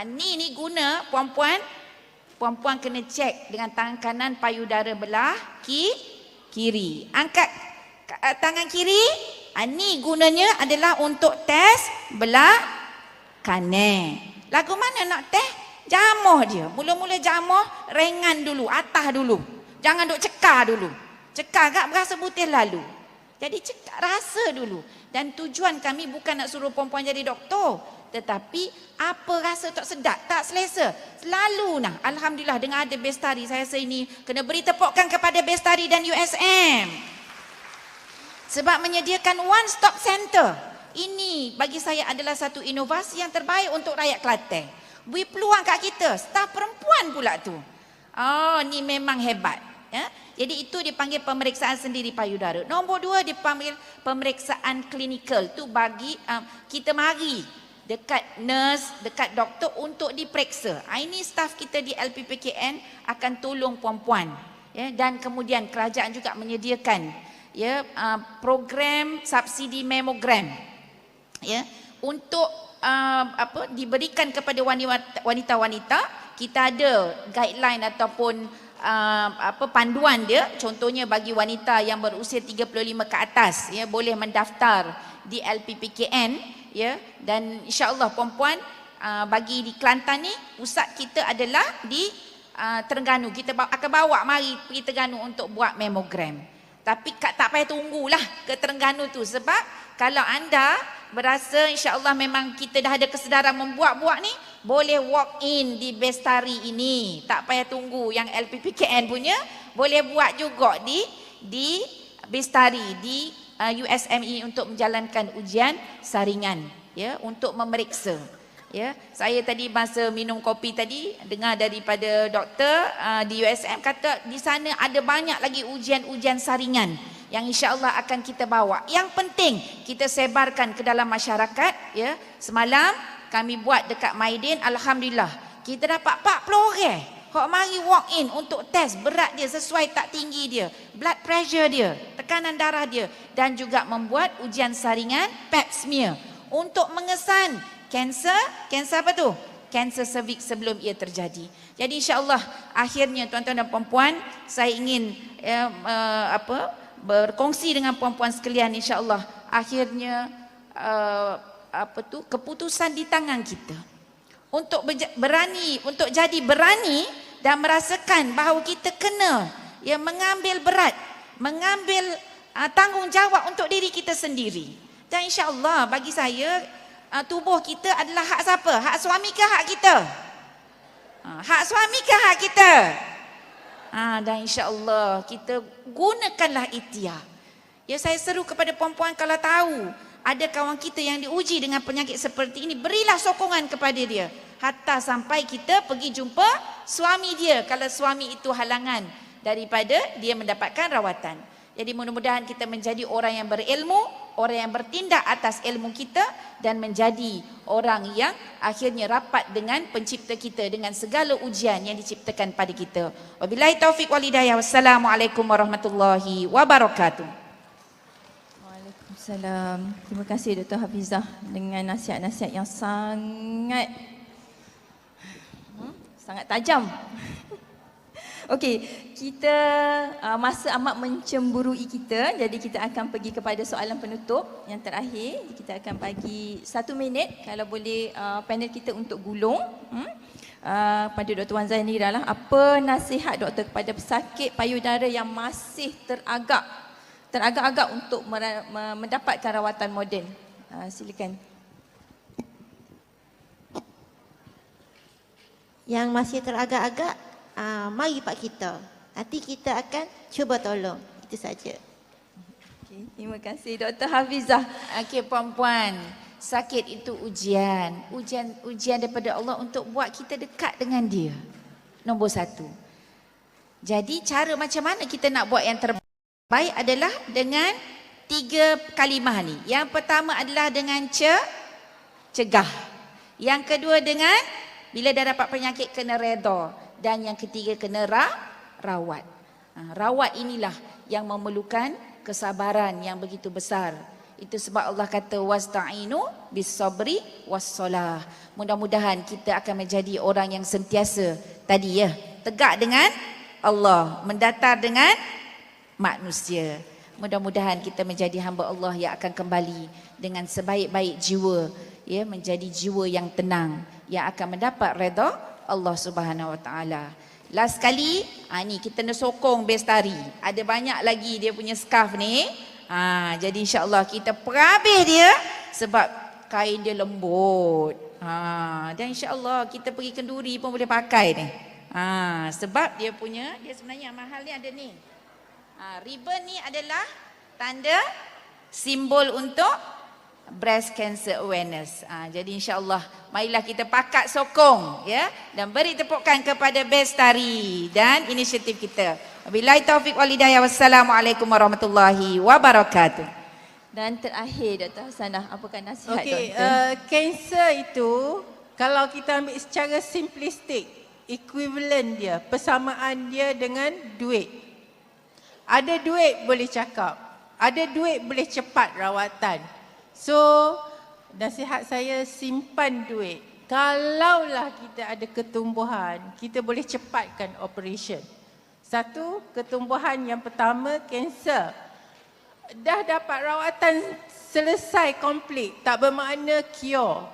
Ni guna perempuan kena cek dengan tangan kanan payudara belah kiri. Angkat tangan kiri. Ni gunanya adalah untuk test belah kanan. Lagu mana nak test? Jamuh dia. Mula-mula jamuh ringan dulu, atas dulu. Jangan duk cekar dulu. Cekar tak berasa putih lalu. Jadi cekar rasa dulu. Dan tujuan kami bukan nak suruh perempuan jadi doktor, tetapi apa rasa tak sedap, tak selesa. Selalu nah, alhamdulillah dengan ada Bestari, saya rasa ini kena beri tepukan kepada Bestari dan USM. Sebab menyediakan one stop center. Ini bagi saya adalah satu inovasi yang terbaik untuk rakyat Kelantan. Beri peluang kat kita, staf perempuan pula tu. Ni memang hebat. Ya? Jadi itu dipanggil pemeriksaan sendiri payudara. Nombor 2 dipanggil pemeriksaan klinikal. Tu bagi kita mari dekat nurse, dekat doktor untuk diperiksa. Ini staf kita di LPPKN akan tolong perempuan. Ya, dan kemudian kerajaan juga menyediakan program subsidi mamogram. Ya, untuk diberikan kepada wanita-wanita. Kita ada guideline ataupun panduan dia, contohnya bagi wanita yang berusia 35 ke atas, ya boleh mendaftar di LPPKN, ya, dan insya-Allah perempuan bagi di Kelantan ni pusat kita adalah di Terengganu. Kita akan bawa mari pergi Terengganu untuk buat mamogram. Tapi tak payah tunggulah ke Terengganu tu, sebab kalau anda berasa insya-Allah memang kita dah ada kesedaran membuat ni, boleh walk in di Bestari ini. Tak payah tunggu yang LPPKN punya, boleh buat juga di Bestari, di USME untuk menjalankan ujian saringan, ya, untuk memeriksa. Ya, saya tadi masa minum kopi tadi dengar daripada doktor di USM kata di sana ada banyak lagi ujian-ujian saringan yang insya-Allah akan kita bawa. Yang penting kita sebarkan ke dalam masyarakat, ya. Semalam kami buat dekat Maidin, alhamdulillah kita dapat 40 orang hok mari walk in untuk test berat dia sesuai tak tinggi dia, blood pressure dia, tekanan darah dia, dan juga membuat ujian saringan pap smear untuk mengesan kanser apa tu? Kanser cervix sebelum ia terjadi. Jadi insya-Allah akhirnya tuan-tuan dan puan-puan, saya ingin berkongsi dengan puan-puan sekalian, insya-Allah akhirnya keputusan di tangan kita untuk berani, untuk jadi berani dan merasakan bahawa kita kena mengambil berat, mengambil tanggungjawab untuk diri kita sendiri. Dan insya-Allah bagi saya tubuh kita adalah hak siapa? Hak suami ke hak kita? Hak suami ke hak kita? Dan insya-Allah kita gunakanlah ikhtiar. Ya, saya seru kepada perempuan, kalau tahu ada kawan kita yang diuji dengan penyakit seperti ini, berilah sokongan kepada dia hatta sampai kita pergi jumpa suami dia kalau suami itu halangan daripada dia mendapatkan rawatan. Jadi mudah-mudahan kita menjadi orang yang berilmu, orang yang bertindak atas ilmu kita, dan menjadi orang yang akhirnya rapat dengan pencipta kita dengan segala ujian yang diciptakan pada kita. Wabillahi taufiq wal hidayah. Wassalamualaikum warahmatullahi wabarakatuh. Waalaikumsalam. Terima kasih Dr. Hafizah dengan nasihat-nasihat yang sangat tajam. Okey, kita masa amat mencemburui kita, jadi kita akan pergi kepada soalan penutup yang terakhir. Kita akan bagi 1 minit kalau boleh panel kita untuk gulung. pada Dr. Wan Zainira lah, apa nasihat doktor kepada pesakit payudara yang masih teragak-agak untuk mendapatkan rawatan moden? Silakan. Yang masih teragak-agak, mari Pak kita. Nanti kita akan cuba tolong. Itu saja. Okay, terima kasih Dr. Hafizah. Okey puan-puan, sakit itu ujian daripada Allah untuk buat kita dekat dengan dia. Nombor 1. Jadi cara macam mana kita nak buat yang terbaik adalah dengan 3 kalimah ni. Yang pertama adalah dengan cegah. Yang kedua dengan bila dah dapat penyakit kena reda. Dan yang ketiga kena rawat. Rawat inilah yang memerlukan kesabaran yang begitu besar. Itu sebab Allah kata wasta'inu bis-sabri was-salah. Mudah-mudahan kita akan menjadi orang yang sentiasa tadi tegak dengan Allah, mendatar dengan manusia. Mudah-mudahan kita menjadi hamba Allah yang akan kembali dengan sebaik-baik jiwa, menjadi jiwa yang tenang, yang akan mendapat redha Allah Subhanahu Wa Taala. Last sekali, ni kita nak sokong Bestari. Ada banyak lagi dia punya scarf ni. Jadi insya-Allah kita perhabis dia sebab kain dia lembut. Dan insya-Allah kita pergi kenduri pun boleh pakai ni. Sebab dia sebenarnya mahal ni ada ni. Ribbon ni adalah tanda simbol untuk breast cancer awareness. Jadi insya-Allah marilah kita pakat sokong dan beri tepukan kepada Bestari dan inisiatif kita. Wabillahi taufiq wal hidayah. Wassalamualaikum warahmatullahi wabarakatuh. Dan terakhir Dr. Hasanah, apakah nasihat doktor? Kanser itu kalau kita ambil secara simplistik, equivalent dia, persamaan dia dengan duit. Ada duit boleh cakap, ada duit boleh cepat rawatan. So, nasihat saya simpan duit. Kalaulah kita ada ketumbuhan, kita boleh cepatkan operation. Satu, ketumbuhan yang pertama, kanser. Dah dapat rawatan selesai komplit, tak bermakna cure.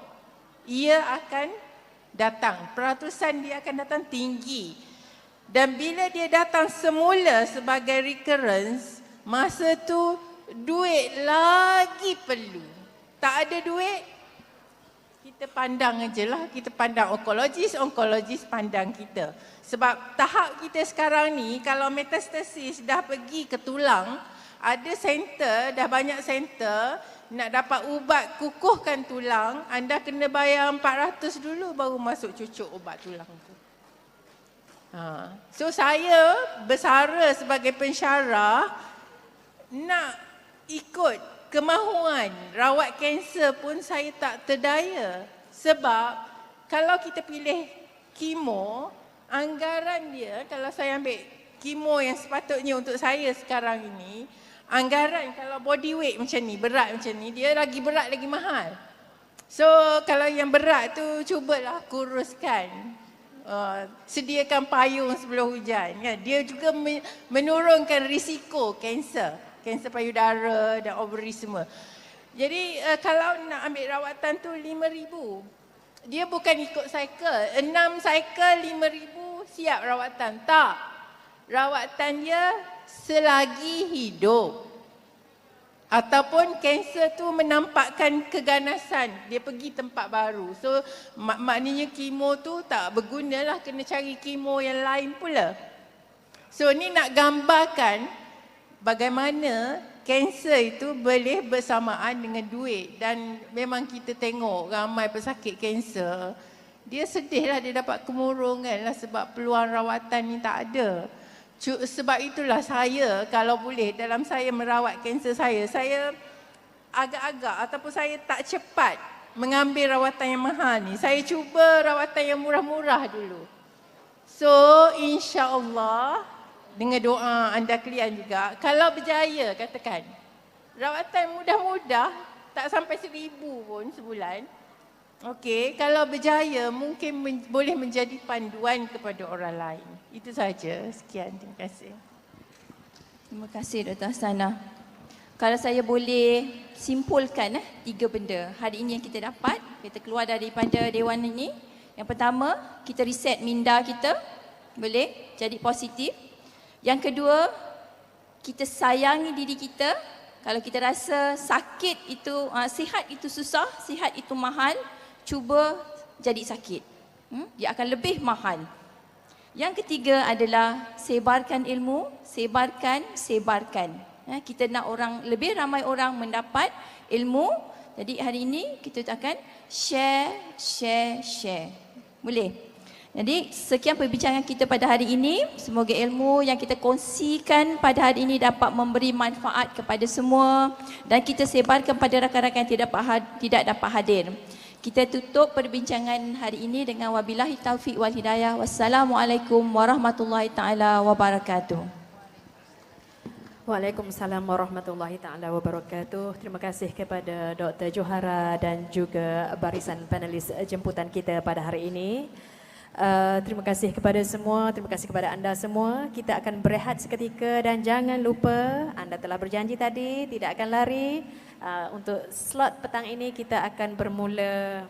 Ia akan datang, peratusan dia akan datang tinggi. Dan bila dia datang semula sebagai recurrence, masa tu duit lagi perlu. Tak ada duit, kita pandang je lah. Kita pandang onkologis pandang kita. Sebab tahap kita sekarang ni, kalau metastasis dah pergi ke tulang, ada center, dah banyak center, nak dapat ubat kukuhkan tulang, anda kena bayar 400 dulu baru masuk cucuk ubat tulang tu. So saya bersara sebagai pensyarah, nak ikut kemahuan rawat kanser pun saya tak terdaya. Sebab kalau kita pilih kemo, anggaran dia, kalau saya ambil kemo yang sepatutnya untuk saya sekarang ini, anggaran kalau body weight macam ni, berat macam ni, dia lagi berat lagi mahal. So kalau yang berat tu cubalah kuruskan. Sediakan payung sebelum hujan. Dia juga menurunkan risiko kanser payudara dan ovary semua. Jadi kalau nak ambil rawatan tu 5,000. Dia bukan ikut cycle. 6 cycle 5,000 siap rawatan. Tak. Rawatan dia selagi hidup. Ataupun kanser tu menampakkan keganasan, dia pergi tempat baru. So maknanya kemo tu tak bergunalah, kena cari kemo yang lain pula. So ni nak gambarkan bagaimana kanser itu boleh bersamaan dengan duit. Dan memang kita tengok ramai pesakit kanser, dia sedih lah dia dapat kemurungan lah sebab peluang rawatan ni tak ada. Sebab itulah saya kalau boleh dalam saya merawat kanser saya agak-agak ataupun saya tak cepat mengambil rawatan yang mahal ni. Saya cuba rawatan yang murah-murah dulu. So insya-Allah dengan doa anda kalian juga, kalau berjaya katakan rawatan mudah-mudah tak sampai 1,000 pun sebulan. Okey, kalau berjaya mungkin boleh menjadi panduan kepada orang lain. Itu saja. Sekian, terima kasih. Terima kasih Dr. Hasanah. Kalau saya boleh simpulkan 3 benda hari ini yang kita dapat, kita keluar daripada dewan ini. Yang pertama, kita reset minda kita. Boleh jadi positif. Yang kedua, kita sayangi diri kita. Kalau kita rasa sakit itu, sihat itu susah, sihat itu mahal, cuba jadi sakit. Dia akan lebih mahal. Yang ketiga adalah sebarkan ilmu, sebarkan. Kita nak lebih ramai orang mendapat ilmu. Jadi hari ini kita akan share. Boleh? Jadi sekian perbincangan kita pada hari ini. Semoga ilmu yang kita kongsikan pada hari ini dapat memberi manfaat kepada semua dan kita sebarkan pada rakan-rakan yang tidak dapat hadir. Kita tutup perbincangan hari ini dengan wabillahi taufiq wal hidayah. Wassalamualaikum warahmatullahi taala wabarakatuh. Waalaikumsalam warahmatullahi taala wabarakatuh. Terima kasih kepada Dr. Johara dan juga barisan panelis jemputan kita pada hari ini. Terima kasih kepada semua, terima kasih kepada anda semua. Kita akan berehat seketika dan jangan lupa anda telah berjanji tadi tidak akan lari. Untuk slot petang ini kita akan bermula